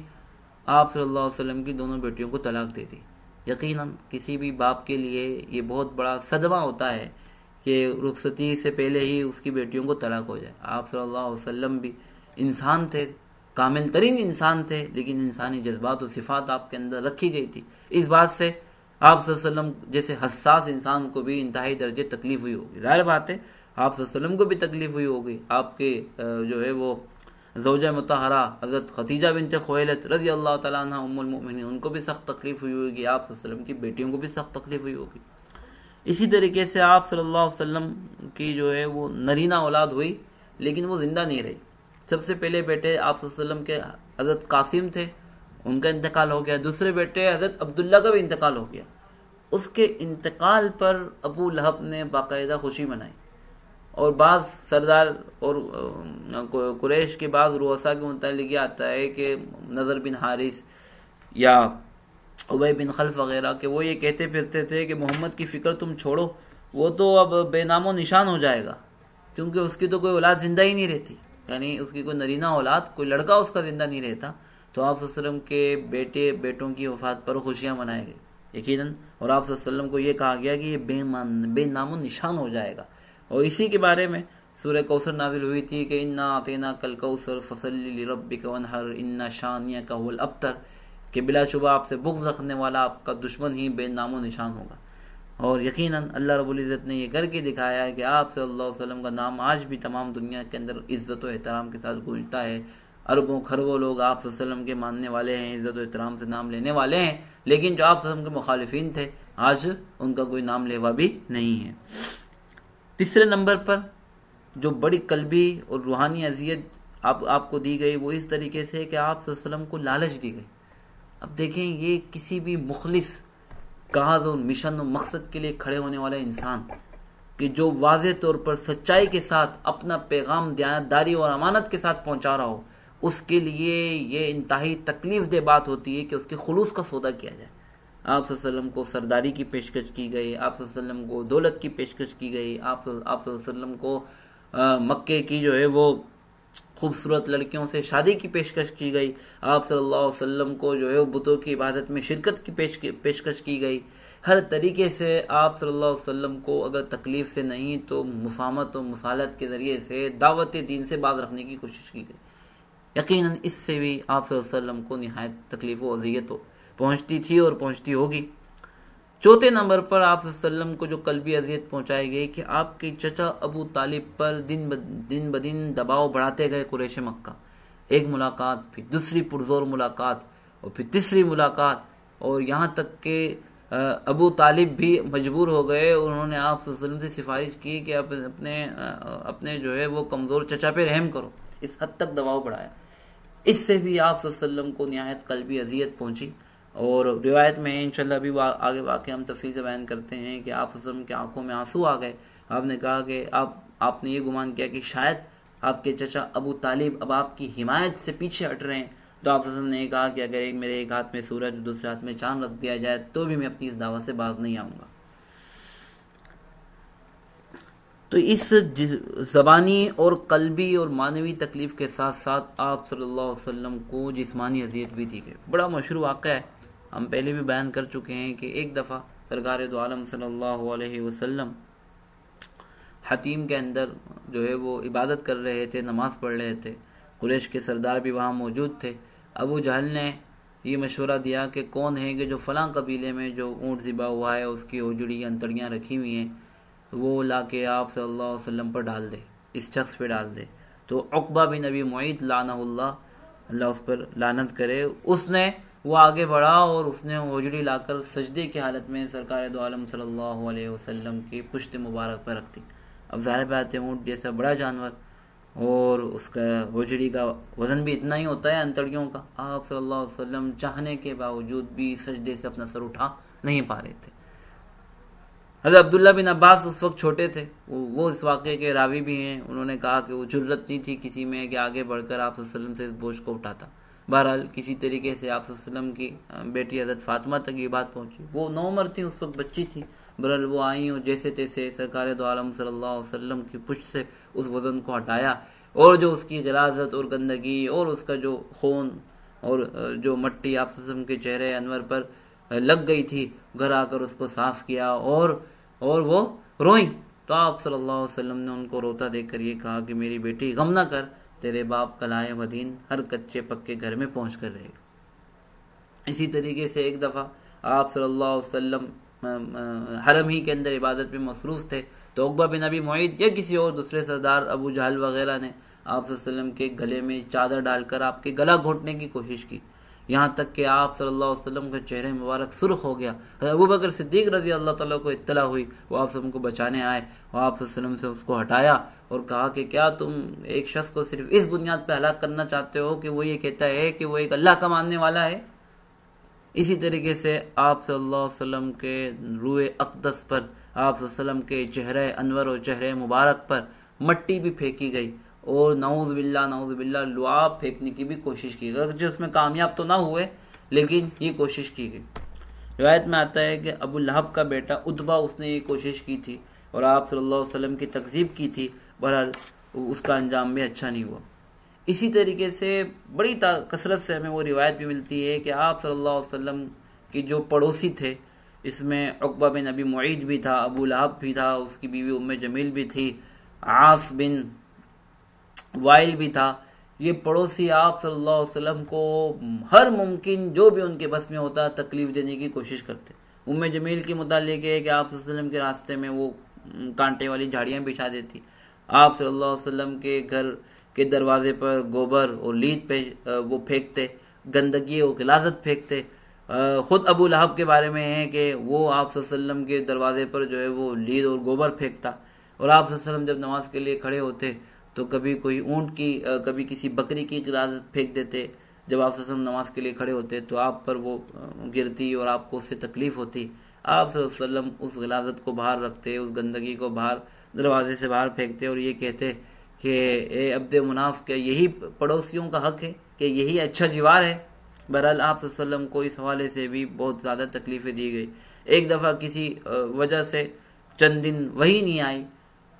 आप सल्लल्लाहु अलैहि वसल्लम की दोनों बेटियों को तलाक दे दी। यकीनन किसी भी बाप के लिए ये बहुत बड़ा सदमा होता है कि रुखसती से पहले ही उसकी बेटियों को तलाक हो जाए। आप सल्लल्लाहु अलैहि वसल्लम भी इंसान थे, कामिल तरीन इंसान थे, लेकिन इंसानी जज्बात और सिफात आपके अंदर रखी गई थी। इस बात से आप सल्लल्लाहु अलैहि वसल्लम जैसे हसास इंसान को भी इंतहाई दर्जे तकलीफ हुई होगी। जाहिर बात है आप सल्लल्लाहु अलैहि वसल्लम को भी तकलीफ हुई होगी। आपके जो है वो ज़ौजा मुतहरा हज़रत खतीजा बिन्त खुवैलिद रज़ी अल्लाह तआला अन्हा उम्मुल मोमिनीन, उनको भी सख्त तकलीफ हुई होगी, आप सल्लल्लाहु अलैहि वसल्लम की बेटियों को भी सख्त तकलीफ हुई होगी। इसी तरीके से आप सल्लल्लाहु अलैहि वसल्लम की जो है वो नरीना औलाद हुई, लेकिन वो ज़िंदा नहीं रही। सबसे पहले बेटे आप सल्लल्लाहु अलैहि वसल्लम के हज़रत कासिम थे, उनका इंतकाल हो गया। दूसरे बेटे हज़रत अब्दुल्ला का भी इंतकाल हो गया। उसके इंतकाल पर अबू लहब ने बाकायदा खुशी मनाई, और बाज़ सरदार और कुरैश के बाद रुअसा के मुतालिक आता है कि नज़र बिन हारिस या उबय बिन खल्फ वगैरह के वो ये कहते फिरते थे कि मोहम्मद की फ़िक्र तुम छोड़ो, वो तो अब बेनामो निशान हो जाएगा, क्योंकि उसकी तो कोई औलाद ज़िंदा ही नहीं रहती, यानी उसकी कोई नरीना औलाद, कोई लड़का उसका ज़िंदा नहीं रहता। तो आप सल्लल्लाहु अलैहि वसल्लम के बेटों की वफ़ात पर खुशियाँ मनाई गई यकीनन, और आप सल्लल्लाहु अलैहि वसल्लम को ये कहा गया कि ये बेनामो निशान हो जाएगा। और इसी के बारे में सूरह कौसर नाजिल हुई थी कि इन्ना आतेना कल कौसर फसल्ली लिरब्बिका वनहर इन्ना शानियका हुवल अब्तर, कि बिलाशुबा आपसे बुग़्ज़ रखने वाला आपका दुश्मन ही बेनामो निशान होगा। और यकीनन अल्लाह रब्बुल इज़्ज़त ने ये करके दिखाया है कि आप सल्लल्लाहु अलैहि वसल्लम का नाम आज भी तमाम दुनिया के अंदर इज़्ज़त और एहतराम के साथ गूंजता है। अरबों खरबों लोग आप सल्लल्लाहु अलैहि वसल्लम के मानने वाले हैं, इज़्ज़त और एहतराम से नाम लेने वाले हैं, लेकिन जो आप सल्लल्लाहु अलैहि वसल्लम के मुखालिफिन थे आज उनका कोई नाम लेवा भी नहीं है। तीसरे नंबर पर जो बड़ी कल्बी और रूहानी अजियत आपको दी गई वो इस तरीके से कि आप सल्लल्लाहु अलैहि वसल्लम को लालच दी गई। अब देखें, ये किसी भी मुखलिस काज और मिशन और मकसद के लिए खड़े होने वाला इंसान कि जो वाज़े तौर पर सच्चाई के साथ अपना पैगाम दयानतदारी और अमानत के साथ पहुंचा रहा हो, उसके लिए ये इंतहाई तकलीफ दह बात होती है कि उसके खुलूस का सौदा किया जाए। आप सल्लल्लाहु अलैहि वसल्लम को सरदारी की पेशकश की गई, आप सल्लल्लाहु अलैहि वसल्लम को दौलत की पेशकश की गई, आप सल्लल्लाहु अलैहि वसल्लम को मक्के की जो है वो खूबसूरत लड़कियों से शादी की पेशकश की गई, आप सल्लल्लाहु अलैहि वसल्लम को जो है बुतों की इबादत में शिरकत की पेशकश की गई। हर तरीके से आप सल्लल्लाहु अलैहि वसल्लम को अगर तकलीफ से नहीं तो मुफाहमत और मुसालत के ज़रिए से दावत दीन से बाज रखने की कोशिश की गई। यकीनन इससे भी आप सल्लल्लाहु अलैहि वसल्लम को निहायत तकलीफ व अज़ियत पहुँचती थी और पहुँचती होगी। चौथे नंबर पर आप सल्लल्लाहु अलैहि वसल्लम को जो कल्बी अज़ियत पहुँचाई गई कि आपके चचा अबू तालिब पर दिन ब दिन दबाव बढ़ाते गए कुरैश मक्का। एक मुलाकात, फिर दूसरी पुरजोर मुलाकात, और फिर तीसरी मुलाकात, और यहाँ तक कि अबू तालिब भी मजबूर हो गए। उन्होंने आप सल्लल्लाहु अलैहि वसल्लम से सिफारिश की कि आप अपने जो है वो कमज़ोर चचा पे रहम करो। इस हद तक दबाव बढ़ाया। इससे भी आप सल्लल्लाहु अलैहि वसल्लम को निहायत कल्बी अज़ियत पहुँची। और रिवायत में इंशाल्लाह अभी आगे वाक़या हम तफसील से बयान करते हैं कि आप सल्लल्लाहु अलैहि वसल्लम की आंखों में आंसू आ गए। आपने कहा कि आपने ये गुमान किया कि शायद आपके चचा अबू तालिब अब आपकी हिमायत से पीछे हट रहे हैं। तो आप सल्लल्लाहु अलैहि वसल्लम ने कहा कि अगर मेरे एक हाथ में सूरज और दूसरे हाथ में चांद रख दिया जाए तो भी मैं अपनी इस दावा से बाज नहीं आऊँगा। तो इस ज़बानी और कल्बी और मानवी तकलीफ़ के साथ साथ आप सल्लल्लाहु अलैहि वसल्लम को जिस्मानी अज़ियत भी दी गई। बड़ा मशहूर वाक़या है, हम पहले भी बयान कर चुके हैं कि एक दफ़ा सरकार दो आलम सल्लल्लाहु अलैहि वसल्लम हतीम के अंदर जो है वो इबादत कर रहे थे, नमाज़ पढ़ रहे थे। कुरैश के सरदार भी वहाँ मौजूद थे। अबू जहल ने ये मशवरा दिया कि कौन है कि जो फ़लाँ कबीले में जो ऊँट ज़िबा हुआ है उसकी उजड़ी अंतड़ियाँ रखी हुई हैं, वो ला के आप सल्लल्लाहु अलैहि वसल्लम पर डाल दे, इस शख्स पे डाल दे। तो उक़बा बिन अबी मुईत लानहुल्लाह, अल्लाह उस पर लानत करे, उसने वो आगे बढ़ा और उसने उजड़ी लाकर सजदे की हालत में सरकार दो आलम सल्लल्लाहु अलैहि वसल्लम की पुश्त मुबारक पर रख दी। अब ज़ाहिर बात है, ऊँट जैसा बड़ा जानवर और उसका उजड़ी का वज़न भी इतना ही होता है अंतड़ियों का। आप सल्लल्लाहु अलैहि वसल्लम चाहने के बावजूद भी सजदे से अपना सर उठा नहीं पा रहे थे। हज़रत अब्दुल्ला बिन अब्बास उस वक्त छोटे थे, वो इस वाक़े के रावी भी हैं। उन्होंने कहा कि वो जुर्रत नहीं थी किसी में कि आगे बढ़कर आप सल्लल्लाहु अलैहि वसल्लम से इस बोझ को उठाता। बहरहाल किसी तरीके से आप सल्लल्लाहु अलैहि वसल्लम की बेटी हज़रत फातिमा तक ये बात पहुंची। वो नौमर थी, उस वक्त बच्ची थी। बहरहाल वो आई और जैसे तैसे सरकार दो आलम सल्लल्लाहु अलैहि वसल्लम की पुश्त से उस वज़न को हटाया और जो उसकी गिलाज़त और गंदगी और उसका जो खून और जो मट्टी आप सल्लल्लाहु अलैहि वसल्लम के चेहरे अनवर पर लग गई थी, घर आकर उसको साफ़ किया और वो रोई। तो आप सल्लल्लाहु अलैहि वसल्लम ने उनको रोता देखकर ये कहा कि मेरी बेटी गम ना कर, तेरे बाप कलाए मदीन हर कच्चे पक्के घर में पहुँच कर रहेगा। इसी तरीके से एक दफ़ा आप सल्लल्लाहु अलैहि वसल्लम हरम ही के अंदर इबादत में मसरूफ़ थे, तो उक़बा बिन अबी मुईत या किसी और दूसरे सरदार अबू जहल वगैरह ने आप सल्लल्लाहु अलैहि वसल्लम के गले में चादर डालकर आपके गला घोंटने की कोशिश की, यहाँ तक कि आप सल्लल्लाहु अलैहि वसल्लम का चेहरे मुबारक सुर्ख हो गया। अबू बकर सिद्दीक रज़ी अल्लाह ताला को इत्तला हुई, वो आप सब को बचाने आए और आप सल्लल्लाहु अलैहि वसल्लम से उसको हटाया और कहा कि क्या तुम एक शख्स को सिर्फ इस बुनियाद पर हलाक करना चाहते हो कि वो ये कहता है कि वो एक अल्लाह का मानने वाला है। इसी तरीके से आप सल्लल्लाहु अलैहि वसल्लम के रूए अक़दस पर, आप सल्लल्लाहु अलैहि वसल्लम के चेहरे अनवर और चेहरे मुबारक पर मट्टी भी फेंकी गई और नऊज़ बिल्लाह लुआब फेंकने की भी कोशिश की गई। अगर उसमें कामयाब तो ना हुए लेकिन ये कोशिश की गई। रिवायत में आता है कि अबू लहब का बेटा उतबा, उसने ये कोशिश की थी और आप सल्लल्लाहु अलैहि वसल्लम की तकज़ीब की थी, बहरहाल उसका अंजाम भी अच्छा नहीं हुआ। इसी तरीके से बड़ी कसरत से हमें वो रिवायत भी मिलती है कि आप सल्लल्लाहु अलैहि वसल्लम की जो पड़ोसी थे, इसमें उक़बा बिन अबी मुईत भी था, अबू लहब भी था, उसकी बीवी उम्मे जमील भी थी, आस बिन वाइल भी था। ये पड़ोसी आप सल्लल्लाहु अलैहि वसल्लम को हर मुमकिन जो भी उनके बस में होता तकलीफ देने की कोशिश करते। उम्मे जमील के मुतालिक है कि आप सल्लल्लाहु अलैहि वसल्लम के रास्ते में वो कांटे वाली झाड़ियाँ बिछा देती, आप सल्लल्लाहु अलैहि वसल्लम के घर के दरवाजे पर गोबर और लीद पे वो फेंकते, गंदगी और गिलाज़त फेंकते। ख़ुद अबू लहब के बारे में है कि वो आप सल्लल्लाहु अलैहि वसल्लम के दरवाजे पर जो है वो लीद और गोबर फेंकता और आप सल्लल्लाहु अलैहि वसल्लम जब नमाज के लिए खड़े होते तो कभी कोई ऊँट की, कभी किसी बकरी की गिलाज़त फेंक देते। जब आप सल्लल्लाहु अलैहि वसल्लम नमाज के लिए खड़े होते तो आप पर वो गिरती और आपको उससे तकलीफ़ होती। आप सल्लल्लाहु अलैहि वसल्लम उस गिलाज़त को बाहर रखते, उस गंदगी को बाहर दरवाजे से बाहर फेंकते और ये कहते कि ए अब्दे मुनाफ, क्या यही पड़ोसियों का हक़ है, कि यही अच्छा जिवार है। बहरहाल आप सल्लल्लाहु अलैहि वसल्लम को इस हवाले से भी बहुत ज़्यादा तकलीफ़ें दी गई। एक दफ़ा किसी वजह से चंद दिन वही नहीं आई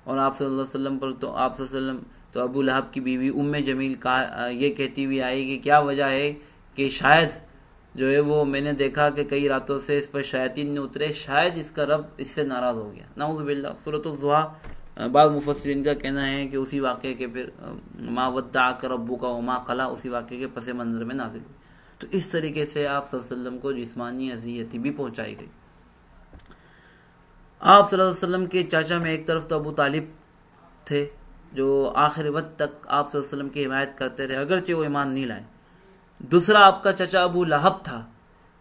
और आप सल्लल्लाहु अलैहि वसल्लम पर, तो आप सल्लल्लाहु अलैहि वसल्लम तो अबू लहब की बीवी उम्मे जमील का ये कहती हुई आई कि क्या वजह है कि शायद जो है वो मैंने देखा कि कई रातों से इस पर शैतान ने उतरे, शायद इसका रब इससे नाराज़ हो गया। नाउज़ु बिल्लाह। सूरतुल ज़ुहा, बाद मुफस्सिरीन का कहना है कि उसी वाक़े के फिर मा वद्दाअक रब्बुका व मा क़ला, उसी वाक़े के पस मंज़र में नाज़िल हुई। तो इस तरीके से आप सल्लल्लाहु अलैहि वसल्लम को जिस्मानी अज़ियत भी पहुँचाई गई। आप सल्लल्लाहु अलैहि वसल्लम के चाचा में एक तरफ तो अबू तालिब थे जो आखिर वक्त तक आप सल्लल्लाहु अलैहि वसल्लम की हिमायत करते रहे, अगरचे वो ईमान नहीं लाए। दूसरा आपका चचा अबू लहब था,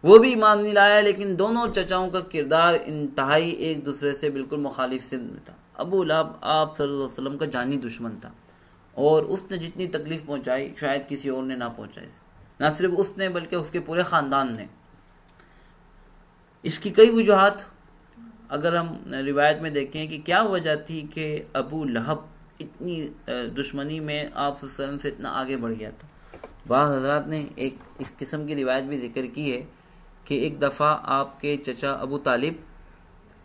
वो भी ईमान नहीं लाया, लेकिन दोनों चचाओं का किरदार इंतहाई एक दूसरे से बिल्कुल मुखालिफ सिंध में था। अबू लहब आप सल्लल्लाहु अलैहि वसल्लम का जानी दुश्मन था और उसने जितनी तकलीफ पहुंचाई शायद किसी और ने ना पहुंचाई, ना सिर्फ उसने बल्कि उसके पूरे ख़ानदान ने। इसकी कई वजूहात अगर हम रिवायत में देखें कि क्या वजह थी कि अबू लहब इतनी दुश्मनी में आप सल्लल्लाहु अलैहि वसल्लम से इतना आगे बढ़ गया था। बाज़ हज़रात ने एक इस किस्म की रिवायत भी जिक्र की है कि एक दफ़ा आपके चचा अबू तालिब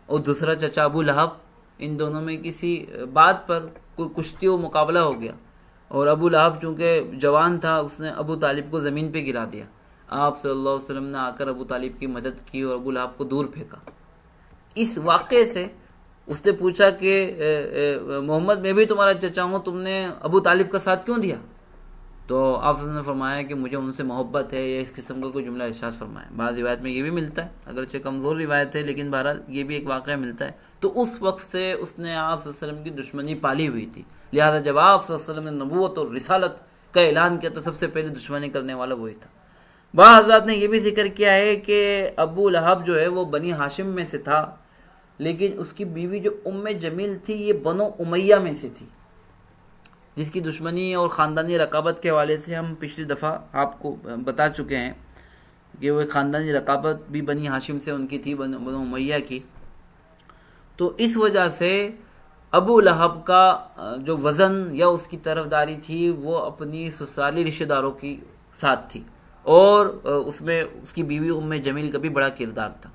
और दूसरा चचा अबू लहब इन दोनों में किसी बात पर कोई कुश्ती व मुकाबला हो गया और अबू लहब चूँकि जवान था, उसने अबू तालिब को ज़मीन पे गिरा दिया। आप सल्लल्लाहु अलैहि वसल्लम ने आकर अबू तालिब की मदद की और अबू लहब को दूर फेंका। इस वाक़े से उसने पूछा कि मोहम्मद, मैं भी तुम्हारा चचा हूँ, तुमने अबू तालिब का साथ क्यों दिया? तो आप ने फरमाया कि मुझे उनसे मोहब्बत है, या इस किस्म का कोई जुमला इरशाद फरमाया। बाद रिवायत में ये भी मिलता है, अगरचे कमज़ोर रिवायत है, लेकिन बहरहाल ये भी एक वाक़या मिलता है। तो उस वक्त से उसने आप सल्लल्लाहु अलैहि वसल्लम की दुश्मनी पाली हुई थी। लिहाजा जब आप सल्लल्लाहु अलैहि वसल्लम ने नबूवत और रिसालत का ऐलान किया तो सबसे पहले दुश्मनी करने वाला वही था। बाज़ हज़रात ने यह भी जिक्र किया है कि अबू लहब जो है वो बनी हाशिम में से था, लेकिन उसकी बीवी जो उम्मे जमील थी ये बनो उमैया में से थी, जिसकी दुश्मनी और ख़ानदानी रकाबत के हवाले से हम पिछली दफ़ा आपको बता चुके हैं कि वो ख़ानदानी रकाबत भी बनी हाशिम से उनकी थी, बनो उमैया की। तो इस वजह से अबू लहब का जो वज़न या उसकी तरफदारी थी वो अपनी ससुराली रिश्तेदारों की साथ थी, और उसमें उसकी बीवी उम्मे जमील का भी बड़ा किरदार था।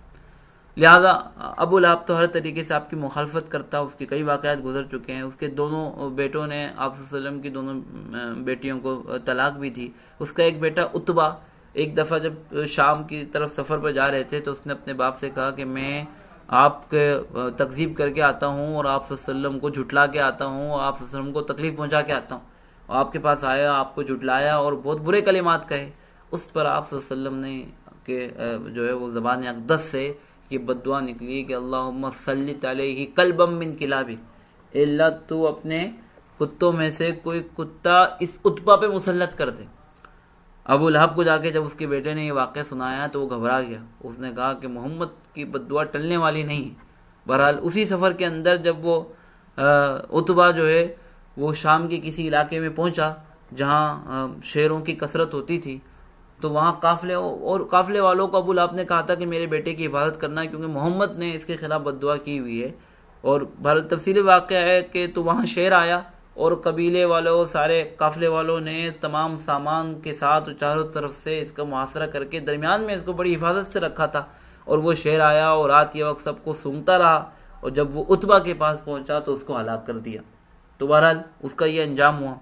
लिहाजा अबू लहब तो हर तरीके से आपकी मुखालफत करता, उसके कई वाक़यात गुजर चुके हैं। उसके दोनों बेटों ने आप वसल्लम की दोनों बेटियों को तलाक भी दी। उसका एक बेटा उतबा एक दफ़ा जब शाम की तरफ सफ़र पर जा रहे थे तो उसने अपने बाप से कहा कि मैं आपके तकज़ीब करके आता हूँ और आप वसल्लम को झुटला के आता हूँ, आप वसल्लम को तकलीफ़ पहुँचा के आता हूँ। आपके पास आया, आपको झुटलाया और बहुत बुरे कलिमात कहे। उस पर आप वसल्लम ने के जो है वो ज़बान अक़दस से ये बद्दुआ निकली कि अल्लाहुम्मा सल्लित अलैहि कल्बम मिन किलाबी, अल्लाह तू अपने कुत्तों में से कोई कुत्ता इस उतबा पे मुसल्लत कर दे। अबू लहब को जाके जब उसके बेटे ने ये वाक़या सुनाया तो वो घबरा गया। उसने कहा कि मोहम्मद की बद्दुआ टलने वाली नहीं है। बहरहाल उसी सफ़र के अंदर जब वो उतबा जो है वो शाम के किसी इलाके में पहुंचा जहाँ शेरों की कसरत होती थी, तो वहाँ काफ़िले वालों को अबू लहब ने कहा था कि मेरे बेटे की हिफाजत करना, क्योंकि मोहम्मद ने इसके खिलाफ बद्दुआ की हुई है। और बहरहाल तफसीली वाक़या है कि तो वहाँ शेर आया और कबीले वालों, सारे काफ़िले वालों ने तमाम सामान के साथ चारों तरफ से इसका मुहासरा करके दरमियान में इसको बड़ी हिफाजत से रखा था। और वो शेर आया और रात के वक्त सबको सूंघता रहा, और जब वो उतबा के पास पहुँचा तो उसको हलाक कर दिया। तो बहरहाल उसका ये अंजाम हुआ।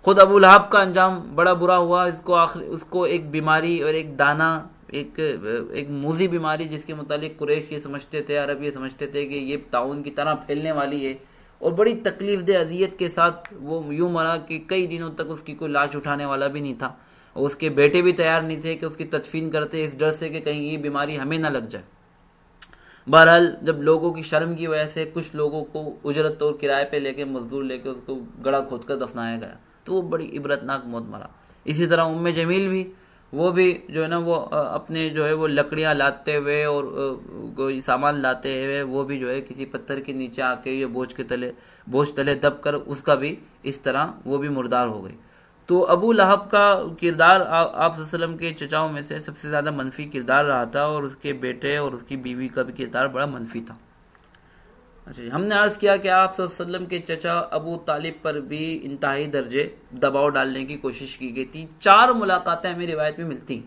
खुद अबू लहब का अंजाम बड़ा बुरा हुआ। उसको एक बीमारी और एक दाना, एक मूजी बीमारी जिसके मुतालिक कुरैश ये समझते थे, अरब ये समझते थे कि ये ताउन की तरह फैलने वाली है, और बड़ी तकलीफ दे अजियत के साथ वो यूँ मरा कि कई दिनों तक उसकी कोई लाश उठाने वाला भी नहीं था, और उसके बेटे भी तैयार नहीं थे कि उसकी तदफीन करते, इस डर से कि कहीं ये बीमारी हमें ना लग जाए। बहरहाल जब लोगों की शर्म की वजह से कुछ लोगों को उजरत और किराए पे लेके, मजदूर लेके उसको गड़ा खोद कर दफनाया गया, तो वो बड़ी इबरतनाक मौत मरा। इसी तरह उम्मे जमील भी, वो भी जो है ना वो अपने जो है वो लकड़ियाँ लाते हुए और कोई सामान लाते हुए वो भी जो है किसी पत्थर के नीचे आके या बोझ तले दब कर उसका भी इस तरह वो भी मुर्दार हो गई। तो अबू लहब का किरदार आप सल्लम के चचाओं में से सबसे ज़्यादा मनफी किरदार रहा था, और उसके बेटे और उसकी बीवी का भी किरदार बड़ा मनफी था। अच्छा, हमने अर्ज़ किया कि आप सल्लम के चचा अबू तालिब पर भी इंतहाई दर्जे दबाव डालने की कोशिश की गई थी। 4 मुलाकातें हमें रिवायत में मिलती।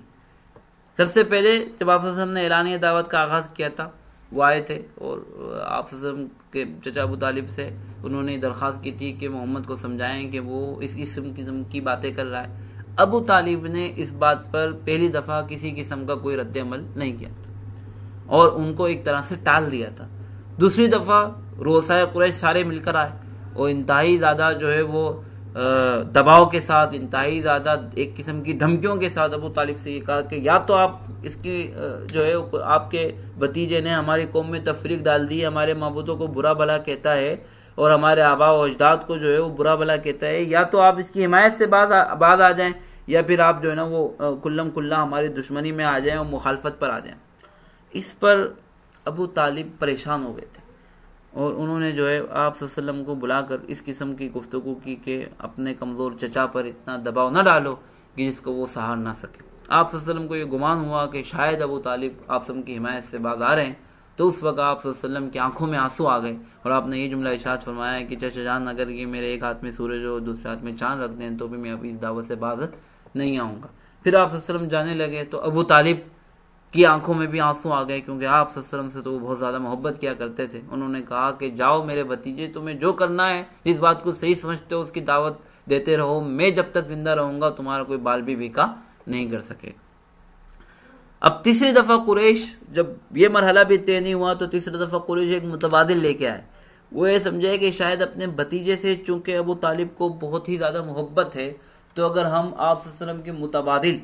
सबसे पहले जब आप सल्लम ने ऐलान दावत का आगाज़ किया था, वो आए थे और आप सल्लम के चचा अबू तालिब से उन्होंने दरख्वास्त की थी कि मोहम्मद को समझाएं कि वो इस किस्म की बातें कर रहा है। अबू तालिब ने इस बात पर पहली दफ़ा किसी किस्म का कोई रद्द अमल नहीं किया था और उनको एक तरह से टाल दिया था। दूसरी दफ़ा रोसाए कुरैश सारे मिलकर आए और इंतहाई ज़्यादा जो है वो दबाव के साथ, इंतहाई ज़्यादा एक किस्म की धमकियों के साथ अबू तालिब से ये कहा कि या तो आप इसकी जो है आपके भतीजे ने हमारी कौम में तफरीक डाल दी, हमारे माबूदों को बुरा भला कहता है और हमारे आबा व अजदाद को जो है वो बुरा भला कहता है, या तो आप इसकी हिमायत से बाज आ जाएं, या फिर आप जो है ना वो कुल्लम कुल्ला हमारी दुश्मनी में आ जाएं और मुखालफत पर आ जाएं। इस पर अबू तालिब परेशान हो गए थे और उन्होंने जो है आप सल्लम को बुलाकर इस किस्म की गुफ्तगू की कि अपने कमज़ोर चचा पर इतना दबाव न डालो कि जिसको वो सहार ना सके। आप सल्लम को ये गुमान हुआ कि शायद अबू तालिब आप सल्लम की हिमायत से बाज आ रहे हैं, तो उस वक्त आप सल्लम की आंखों में आंसू आ गए और आपने ये जुमला इरशाद फरमाया कि चचा जान, अगर ये मेरे एक हाथ में सूरज और दूसरे हाथ में चाँद रख दें तो भी मैं अभी इस दावत से बाज नहीं आऊँगा। फिर आप सल्लम जाने लगे तो अबू तालिब की आंखों में भी आंसू आ गए, क्योंकि आप सल्लल्लाहु अलैहि वसल्लम से तो वो बहुत ज़्यादा मोहब्बत किया करते थे। उन्होंने कहा कि जाओ मेरे भतीजे, तुम्हें जो करना है, जिस बात को सही समझते हो उसकी दावत देते रहो, मैं जब तक जिंदा रहूंगा तुम्हारा कोई बाल भी बीका नहीं कर सके। अब तीसरी दफ़ा कुरैश, जब ये मरहला भी तय नहीं हुआ, तो तीसरी दफ़ा कुरैश एक मुतबादिल लेके आए। वो ये समझे कि शायद अपने भतीजे से, चूंकि अबू तालिब को बहुत ही ज़्यादा मोहब्बत है, तो अगर हम आप सल्लल्लाहु अलैहि वसल्लम के मुतबादिल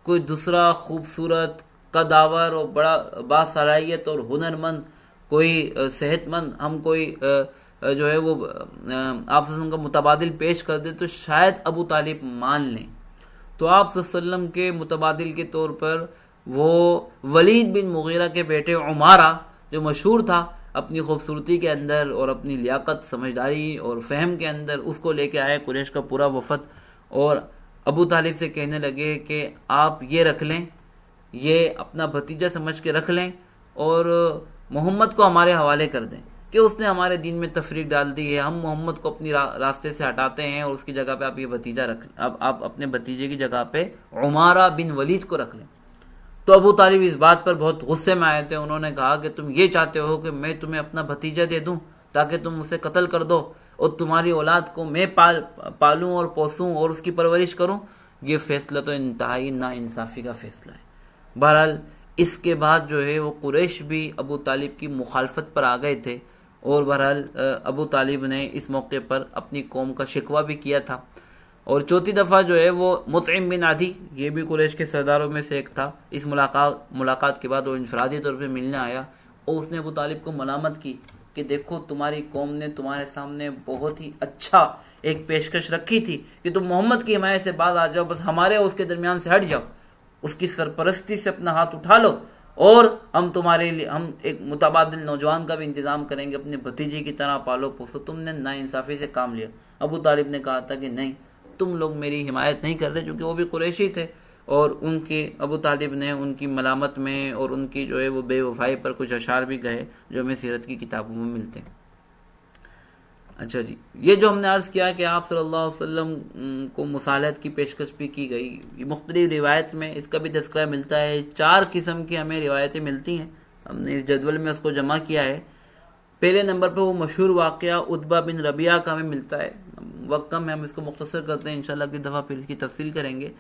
कोई दूसरा खूबसूरत, कदावर और बड़ा बासलाहियत और हुनरमंद, कोई सेहतमंद, हम कोई जो है वो आप सल्लल्लाहु अलैहि वसल्लम का मुतबादिल पेश कर दे, तो शायद अबू तालिब मान लें। तो आप सल्लल्लाहु अलैहि वसल्लम के मुतबादिल के तौर पर वो वलीद बिन मुगीरा के बेटे उमारा, जो मशहूर था अपनी खूबसूरती के अंदर और अपनी लियाकत, समझदारी और फहम के अंदर, उसको लेके आए कुरैश का पूरा वफद, और अबू तालिब से कहने लगे कि आप ये रख लें, ये अपना भतीजा समझ के रख लें, और मोहम्मद को हमारे हवाले कर दें कि उसने हमारे दीन में तफरीक डाल दी है, हम मोहम्मद को अपनी रास्ते से हटाते हैं, और उसकी जगह पे आप ये भतीजा रख लें, अब आप अपने भतीजे की जगह पे उमारा बिन वलीद को रख लें। तो अबू तालिब इस बात पर बहुत गुस्से में आए थे। उन्होंने कहा कि तुम ये चाहते हो कि मैं तुम्हें अपना भतीजा दे दूं ताकि तुम उसे कत्ल कर दो, और तुम्हारी औलाद को मैं पालूं और पोसूं और उसकी परवरिश करूं? ये फैसला तो इंतहाई नाइंसाफी का फैसला है। बहरहाल इसके बाद जो है वो कुरैश भी अबू तालिब की मुखालफत पर आ गए थे, और बहरहाल अबू तालिब ने इस मौके पर अपनी कौम का शिकवा भी किया था। और चौथी दफ़ा जो है वो मुतइम बिन आदी, ये भी कुरैश के सरदारों में से एक था, इस मुलाकात के बाद वो इंफरादी तौर पे मिलने आया, और उसने अबू तालिब को मलामत की कि देखो तुम्हारी कौम ने तुम्हारे सामने बहुत ही अच्छा एक पेशकश रखी थी कि तुम मोहम्मद की हिमायत से बाज आ जाओ, बस हमारे और उसके दरमियान से हट जाओ, उसकी सरपरस्ती से अपना हाथ उठा लो, और हम तुम्हारे लिए हम एक मुतबादिल नौजवान का भी इंतजाम करेंगे, अपने भतीजे की तरह पालो पोसो। तुमने नाइंसाफी से काम लिया। अबू तालिब ने कहा था कि नहीं, तुम लोग मेरी हिमायत नहीं कर रहे, क्योंकि वो भी कुरैशी थे, और उनके अबू तालिब ने उनकी मलामत में और उनकी जो है वो बेवफाई पर कुछ अशार भी कहे जो हमें सीरत की किताबों में मिलते हैं। अच्छा जी, ये जो हमने अर्ज़ किया कि आप सल्लल्लाहु अलैहि वसल्लम को मुसालहत की पेशकश भी की गई, मुख्तलिफ रिवायत में इसका भी तज़किरा मिलता है। 4 किस्म की हमें रिवायतें मिलती हैं, हमने इस जदवल में उसको जमा किया है। पहले नंबर पर वो मशहूर वाक़या उतबा बिन रबिया का हमें मिलता है। वक्त कम है, हम इसको मुख्तसर करते हैं, इंशाल्लाह की दफ़ा फिर इसकी तफसील करेंगे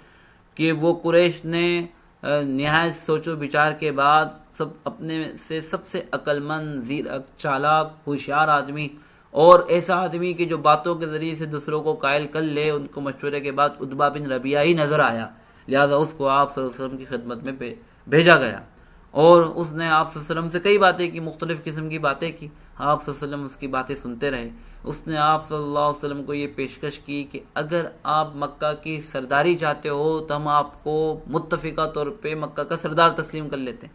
कि वो कुरैश ने निहायत सोचो विचार के बाद सब अपने से सबसे अक्लमंद, ज़ीरक, चालाक, होशियार आदमी, और ऐसा आदमी कि जो बातों के ज़रिए से दूसरों को कायल कर ले, उनको मशवरे के बाद उतबा बिन रबिया ही नज़र आया, लिहाजा उसको आप सल्लल्लाहु अलैहि वसल्लम की खिदमत में भेजा गया, और उसने आप सल्लल्लाहु अलैहि वसल्लम से कई बातें की, मुख्तलिफ़ किस्म की बातें की। आप सल्लल्लाहु अलैहि वसल्लम उसकी बातें सुनते रहे। उसने आप सल्लल्लाहु अलैहि वसल्लम को ये पेशकश की कि अगर आप मक्का की सरदारी चाहते हो तो हम आपको मुत्तफ़िका तौर पे मक्का का सरदार तस्लीम कर लेते हैं,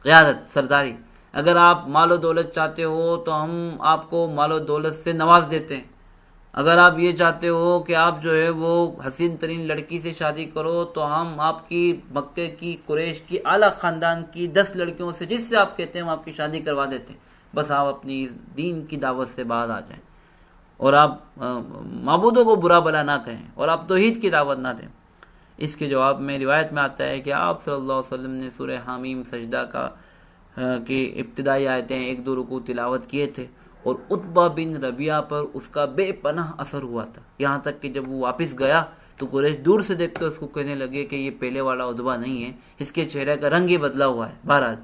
क़यादत, सरदारी। अगर आप मालो दौलत चाहते हो तो हम आपको मालो दौलत से नवाज देते हैं। अगर आप ये चाहते हो कि आप जो है वो हसीन तरीन लड़की से शादी करो तो हम आपकी मक्के की, कुरैश की आला ख़ानदान की 10 लड़कियों से, जिससे आप कहते हैं हम आपकी शादी करवा देते हैं, बस आप अपनी दीन की दावत से बाज आ जाएं, और आप माबूदों को बुरा भला ना कहें, और आप तौहीद की दावत ना दें। इसके जवाब में रिवायत में आता है कि आप सल्लल्लाहु अलैहि वसल्लम ने सूरह हामीम सजदा की इब्तिदाई आयतें 1-2 रुकू तिलावत किए थे, और उतबा बिन रबिया पर उसका बेपनाह असर हुआ था। यहाँ तक कि जब वो वापस गया तो कुरैश दूर से देखकर उसको कहने लगे कि ये पहले वाला उतबा नहीं है, इसके चेहरे का रंग ही बदला हुआ है। बहरहाल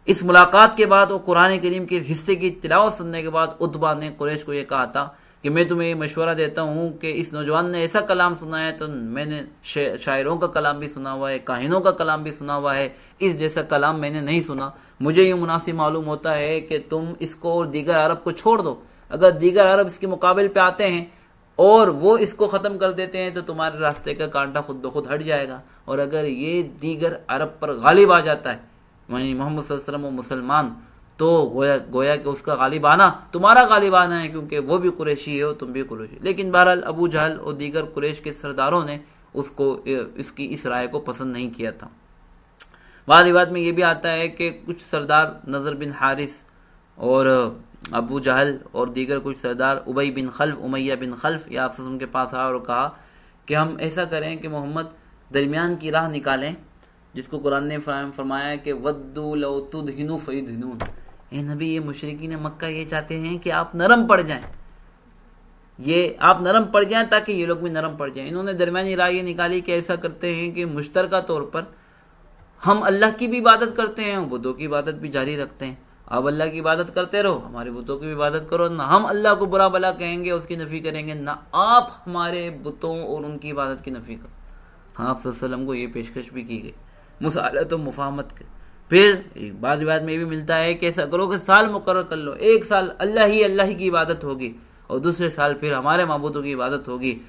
इस मुलाकात के बाद और कुरान करीम के हिस्से की तिलावत सुनने के बाद उतबा ने कुरैश को ये कहा था कि मैं तुम्हें ये मशवरा देता हूँ कि इस नौजवान ने ऐसा कलाम सुना है, तो मैंने शायरों का कलाम भी सुना हुआ है, काहिनों का कलाम भी सुना हुआ है, इस जैसा कलाम मैंने नहीं सुना। मुझे ये मुनासिब मालूम होता है कि तुम इसको और दीगर अरब को छोड़ दो। अगर दीगर अरब इसके मुकाबले पे आते हैं और वो इसको ख़त्म कर देते हैं तो तुम्हारे रास्ते का कांटा खुद ब खुद हट जाएगा, और अगर ये दीगर अरब पर गालिब आ जाता है, यानी मोहम्मद सल्लल्लाहु अलैहि वसल्लम वो मुसलमान, तो गोया कि उसका गालिब आना तुम्हारा गालिब आना है, क्योंकि वो भी कुरैशी है और तुम भी कुरैशी। लेकिन बहरहाल अबू जहल और दीगर कुरैश के सरदारों ने उसको इसकी इस राय को पसंद नहीं किया था। बाद रिवायत में ये भी आता है कि कुछ सरदार नज़र बिन हारिस और अबू जहल और दीगर कुछ सरदार उबई बिन खल्फ, उमैया बिन खल्फ या आप उनके पास आए और कहा कि हम ऐसा करें कि मोहम्मद दरमियान की राह निकालें, जिसको कुरान ने फरमाया है कि वद्दू लौ तुदहिनु फयुदहिनून। ए नबी, ये मुशरिकीन मक्का ये चाहते हैं कि आप नरम पड़ जाएं, ये आप नरम पड़ जाएं ताकि ये लोग भी नरम पड़ जाएं। इन्होंने दरमियानी राय ये निकाली कि ऐसा करते हैं कि मुश्तरका तौर पर हम अल्लाह की भी इबादत करते हैं, बुतों की इबादत भी जारी रखते हैं। आप अल्लाह की इबादत करते रहो, हमारे बुतों की भी इबादत करो। ना हम अल्लाह को बुरा भला कहेंगे, उसकी नफी करेंगे, ना आप हमारे बुतों और उनकी इबादत की नफी करो। हाँ, आप सल्लल्लाहु को ये पेशकश भी की गई, मुसालत और मुफाहमत के। फिर एक बाद रिवायत में भी मिलता है कि ऐसा करो कि साल मुकर्रर कर लो, एक साल अल्लाह ही की इबादत होगी और दूसरे साल फिर हमारे माबूदों की इबादत होगी।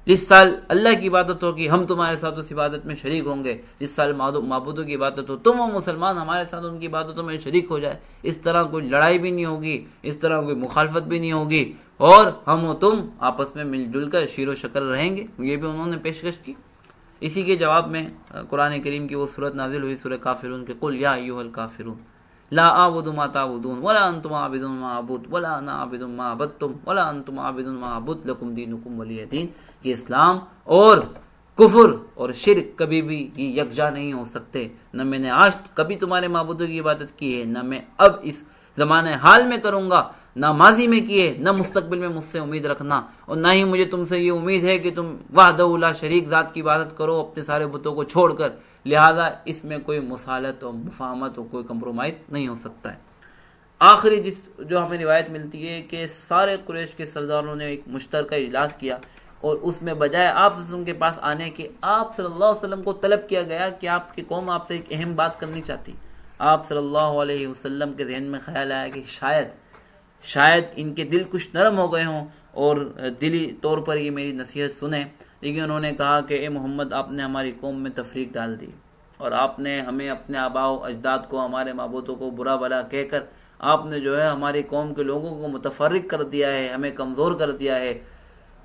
जिस साल अल्लाह की इबादत होगी हम तुम्हारे साथ उस इबादत में शरीक होंगे, जिस साल माबूदों की इबादत हो तुम और मुसलमान हमारे साथ उनकी इबादतों में शरीक हो जाए। इस तरह कोई लड़ाई भी नहीं होगी, इस तरह कोई मुखालफत भी नहीं होगी और हम और तुम आपस में मिलजुल कर शीरो शक्ल रहेंगे। ये भी उन्होंने पेशकश की। इसी के जवाब में कुरान करीम की वो सूरत नाजिल हुई, सूरह काफिरून के कुल या अय्युहल काफिरून ला आबुदु मा ताबुदून वला अंतुम आबिदुन मा अबुद वला अना आबिदुन मा अबदतुम वला अंतुम आबिदुन मा अबुद लकुम दीनुकुम वलिय दीन। कि इस्लाम और कुफर और शिर्क कभी भी यकजा नहीं हो सकते। न मैंने आज कभी तुम्हारे माबूदों की इबादत की है, न मैं अब इस जमाने हाल में करूंगा, ना माजी में किए, न मुस्तकबिल में मुझसे उम्मीद रखना, और ना ही मुझे तुमसे ये उम्मीद है कि तुम वहदहू ला शरीक ज़ात की इबादत करो अपने सारे बुतों को छोड़कर। लिहाजा इसमें कोई मुसालत और मुफाहमत और कोई कंप्रोमाइज़ नहीं हो सकता है। आखिरी जो हमें रिवायत मिलती है कि सारे कुरैश के सरदारों ने एक मुश्तरका इजलास किया और उसमें बजाय आप सल्लल्लाहु अलैहि वसल्लम के पास आने के आप सल्लल्लाहु अलैहि वसल्लम को तलब किया गया कि आपकी कौम आपसे एक अहम बात करनी चाहती। आप सल्लल्लाहु अलैहि वसल्लम के जहन में ख्याल आया कि शायद इनके दिल कुछ नरम हो गए हों और दिली तौर पर ये मेरी नसीहत सुने। लेकिन उन्होंने कहा कि ए मोहम्मद, आपने हमारी कौम में तफरीक डाल दी और आपने हमें अपने आबाओ अजदाद को, हमारे माबूदों को बुरा भला कहकर आपने जो है हमारी कौम के लोगों को मुतफर्रिक कर दिया है, हमें कमज़ोर कर दिया है।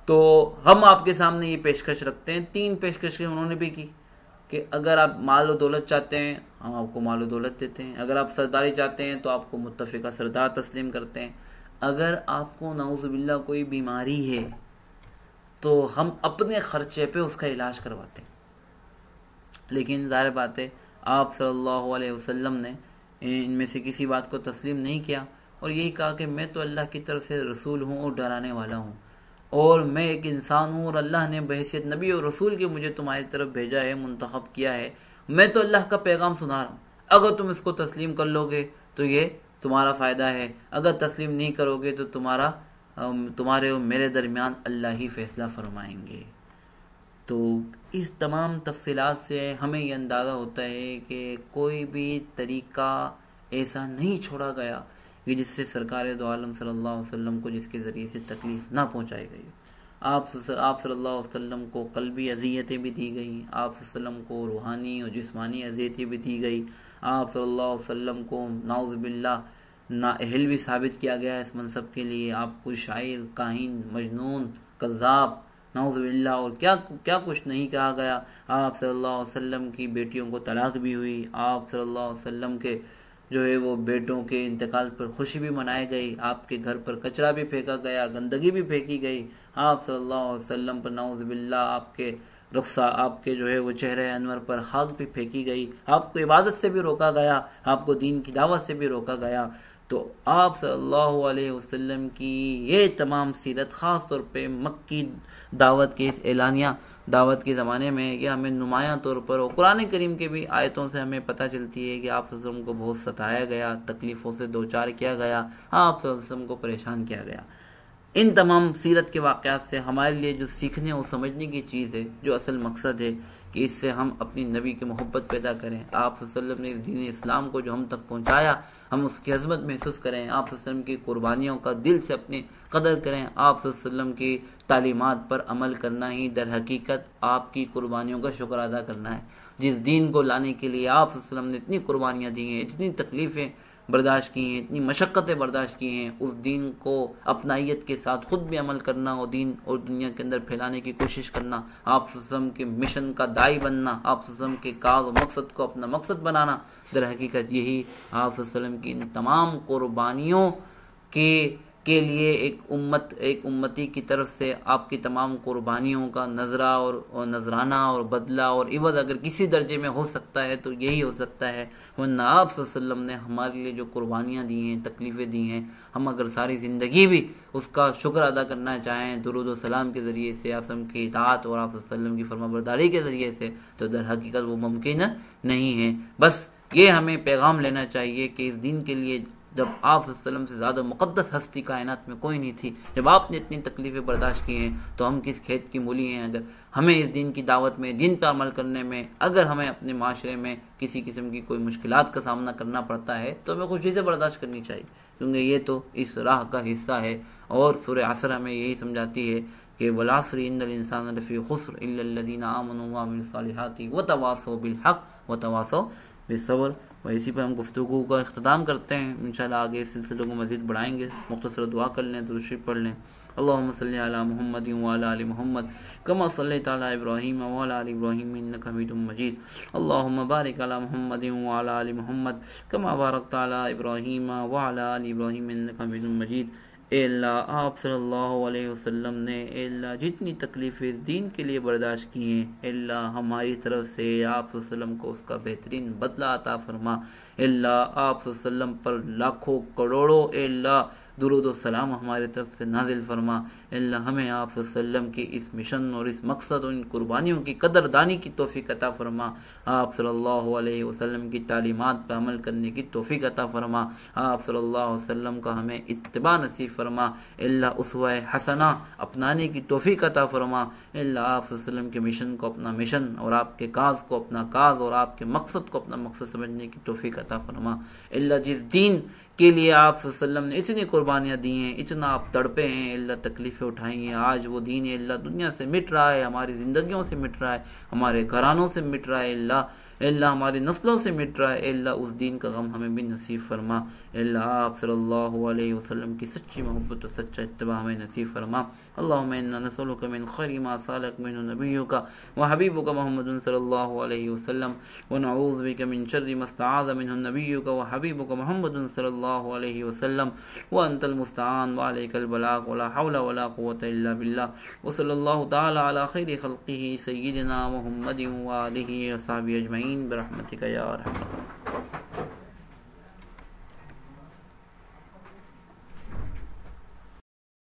तो हम आपके सामने ये पेशकश रखते हैं। 3 पेशकशें उन्होंने भी की कि अगर आप माल और दौलत चाहते हैं हम आपको माल और दौलत देते हैं, अगर आप सरदारी चाहते हैं तो आपको मुत्तफ़िका सरदार तस्लीम करते हैं, अगर आपको नाउज़ुबिल्लाह कोई बीमारी है तो हम अपने खर्चे पे उसका इलाज करवाते हैं। लेकिन ज़ाहिर बात है आप सल्लल्लाहु अलैहि वसल्लम ने इनमें से किसी बात को तस्लीम नहीं किया और यही कहा कि मैं तो अल्लाह की तरफ से रसूल हूँ और डराने वाला हूँ और मैं एक इंसान हूँ और अल्लाह ने बहैसियत नबी और रसूल के मुझे तुम्हारी तरफ भेजा है, मुंतखब किया है। मैं तो अल्लाह का पैगाम सुना रहा हूँ। अगर तुम इसको तस्लीम कर लोगे तो ये तुम्हारा फ़ायदा है, अगर तस्लीम नहीं करोगे तो तुम्हारे और मेरे दरमियान अल्लाह ही फैसला फरमाएंगे। तो इस तमाम तफसीलात से हमें ये अंदाज़ा होता है कि कोई भी तरीक़ा ऐसा नहीं छोड़ा गया कि जिससे सरकार दो आलम सल्लल्लाहु अलैहि वसल्लम को जिसके ज़रिए से तकलीफ़ ना पहुँचाई गई। आप सल्लल्लाहु अलैहि वसल्लम को क़ल्बी अज़ियतें भी दी गई, आप वसल्लम को रूहानी और जिस्मानी अज़ियतें भी दी गई, आप सल्लल्लाहु अलैहि वसल्लम को नाउज़ुबिल्लाह नाअहल भी साबित किया गया इस मनसब के लिए। आप कोई शायर, काहिन, मजनून, कज़्ज़ाब, नाउज़ुबिल्लाह और क्या क्या कुछ नहीं कहा गया। आप सल्लल्लाहु अलैहि वसल्लम की बेटियों को तलाक भी हुई, आप सल्लल्लाहु अलैहि वसल्लम के जो है वो बेटों के इंतकाल पर खुशी भी मनाई गई, आपके घर पर कचरा भी फेंका गया, गंदगी भी फेंकी गई। आप सल्लल्लाहु अलैहि वसल्लम पर नाउज़ुबिल्लाह आपके रुखसा, आपके जो है वो चेहरे अनवर पर खाक भी फेंकी गई, आपको इबादत से भी रोका गया, आपको दीन की दावत से भी रोका गया। तो आप सल्लल्लाहु अलैहि वसल्लम की ये तमाम सीरत ख़ास तौर पे मक्की दावत के इस एलानिया दावत के ज़माने में यह हमें नुमायां तौर पर और कुरान करीम के भी आयतों से हमें पता चलती है कि आप सल्लल्लाहु अलैहि वसल्लम को बहुत सताया गया, तकलीफ़ों से दो चार किया गया, आप सल्लल्लाहु अलैहि वसल्लम को परेशान किया गया। इन तमाम सीरत के वाक़यात से हमारे लिए जो सीखने और समझने की चीज़ है, जो असल मकसद है कि इससे हम अपनी नबी की मोहब्बत पैदा करें। आप सल्लल्लाहु अलैहि वसल्लम ने इस दीन इस्लाम को जो हम तक पहुँचाया हम उसकी अज़मत महसूस करें, आप सल्लल्लाहु अलैहि वसल्लम की कुर्बानियों का दिल से अपनी कदर करें। आप सल्लल्लाहु अलैहि वसल्लम की तालीमात पर अमल करना ही दर हकीकत आपकी कुर्बानियों का शुक्र अदा करना है। जिस दीन को लाने के लिए आप सल्लल्लाहु अलैहि वसल्लम ने इतनी कुर्बानियाँ दी हैं, इतनी तकलीफ़ें बर्दाश्त की हैं, इतनी मशक्क़तें बर्दाश्त की हैं, उस दीन को अपनाइयत के साथ ख़ुद भी अमल करना और दीन और दुनिया के अंदर फैलाने की कोशिश करना, आप सल्लल्लाहु अलैहि वसल्लम के मिशन का दाई बनना, आप सल्लल्लाहु अलैहि वसल्लम के काज और मकसद को अपना मकसद बनाना, दर हकीकत यही आप सल्लल्लाहु अलैहि वसल्लम की इन तमाम कुर्बानियों के के लिए एक उम्मती की तरफ से आपकी तमाम कुर्बानियों का नजरा और नजराना और बदला और इवज़ अगर किसी दर्जे में हो सकता है तो यही हो सकता है। वरना आप सल्लल्लाहु अलैहि वसल्लम ने हमारे लिए जो कुर्बानियाँ दी हैं, तकलीफ़ें दी हैं, हम अगर सारी ज़िंदगी भी उसका शुक्र अदा करना चाहें दुरूद व सलाम के ज़रिए से, आप की इताअत और आप सल्लल्लाहु अलैहि वसल्लम की फरमाबरदारी के ज़रिए से, तो दर हकीकत वो मुमकिन नहीं है। बस ये हमें पैगाम लेना चाहिए कि इस दीन के लिए जब आप सल्लल्लाहु अलैहि वसल्लम से ज़्यादा मुक़द्दस हस्ती कायनात में कोई नहीं थी, जब आपने इतनी तकलीफ़ें बर्दाश्त की हैं, तो हम किस खेत की मूली हैं। अगर हमें इस दीन की दावत में, दीन पर अमल करने में, अगर हमें अपने माशरे में किसी किस्म की कोई मुश्किलात का सामना करना पड़ता है तो हमें खुशी से बर्दाश्त करनी चाहिए, क्योंकि ये तो इस राह का हिस्सा है। और सूरह असर हमें यही समझाती है कि वल अस्रि इन्नल इंसान लफ़ी खुस्र इल्लल्लज़ीना आमनू व अमिलुस सालिहाति व तवासौ बिल हक़ व तवासौ बिस्सब्र। और इसी पर हम गुफ्तगू का इख्तिताम करते हैं। इंशाल्लाह आगे इस सिलसिले को मज़ीद बढ़ाएंगे। मुख्तसर दुआ कर लें, दुरूद शरीफ पढ़ लें। अल्लाहुम्मा सल्लि अला मुहम्मद व अला आलि मुहम्मद कमा सल्लैता अला इब्राहीम व अला आलि इब्राहीम इन्नका हमीदुम मजीद। अल्लाहुम्मा बारिक अला मुहम्मद व अला आलि मुहम्मद कमा बारकता अला इब्राहीम व अला आलि इब्राहीम इन्नका हमीदुम मजीद। ए अल्लाह, आप सल्लल्लाहु अलैहि वसल्लम ने अल्लाह जितनी तकलीफ़ें दीन के लिए बर्दाश्त की हैं, अल्लाह हमारी तरफ से आप सल्लल्लाहु अलैहि वसल्लम को उसका बेहतरीन बदला अता फरमा। अल्लाह आप सल्लल्लाहु अलैहि वसल्लम पर लाखों करोड़ों अल्लाह दुरूद व सलाम हमारी तरफ से नाजिल फरमा। अल्लाह हमें आप सल्लल्लाहु अलैहि वसल्लम की इस मिशन और इस मकसद और इन कुर्बानियों की कदरदानी की तौफीक अता फरमा। आप सल्लल्लाहु अलैहि वसल्लम की तालीमात पर अमल करने की तौफीक अता फरमा। आप सल्लल्लाहु अलैहि वसल्लम का हमें इत्तिबा नसीब फरमा। अल्लाह उसवा हसना अपनाने की तौफीक अता फरमा। अल्लाह आप सल्लल्लाहु अलैहि वसल्लम के मिशन को अपना मिशन और आपके काज को अपना काज और आपके मकसद को अपना मकसद समझने की तौफीक अता फरमा। अल्लाह जिस दीन के लिए आप सल्लल्लाहु अलैहि वसल्लम ने इतनी कुर्बानियाँ दी हैं, इतना आप तड़पे हैं, अल्लाह तकलीफ़ें उठाई हैं, आज वो दीन अल्लाह दुनिया से मिट रहा है, हमारी ज़िंदगियों से मिट रहा है, हमारे घरानों से मिट रहा है, अल्लाह हमारी नस्लों से मिट रहा है। अल्लाह उस दीन का गम हमें भी नसीब फरमा। अल्लाह आप सल्लल्लाहु अलैहि वसल्लम की सच्ची मोहब्बत और सच्चा इत्तिबा हमें नसीब फरमा। अल्लाहुम्मा इन्ना नसअलुका मिन खैरि मा सअलक मिन्हु नबियुका व हबीबुका मुहम्मदुन सल्लल्लाहु अलैहि वसल्लम व नऊज़ु बिका मिन शर्रि मा इस्तआज़ मिन्हु नबियुका व हबीबुका मुहम्मदुन सल्लल्लाहु अलैहि वसल्लम व अंतल मुस्तआन व अलैकल बलाग व ला हौला व ला कुव्वता इल्ला बिल्लाह व सल्लल्लाहु तआला अला खैरि खल्क़िही सय्यिदिना मुहम्मदिन व आलिहि व सहबिही अजमईन बिरहमतिका या अरहमर राहिमीन।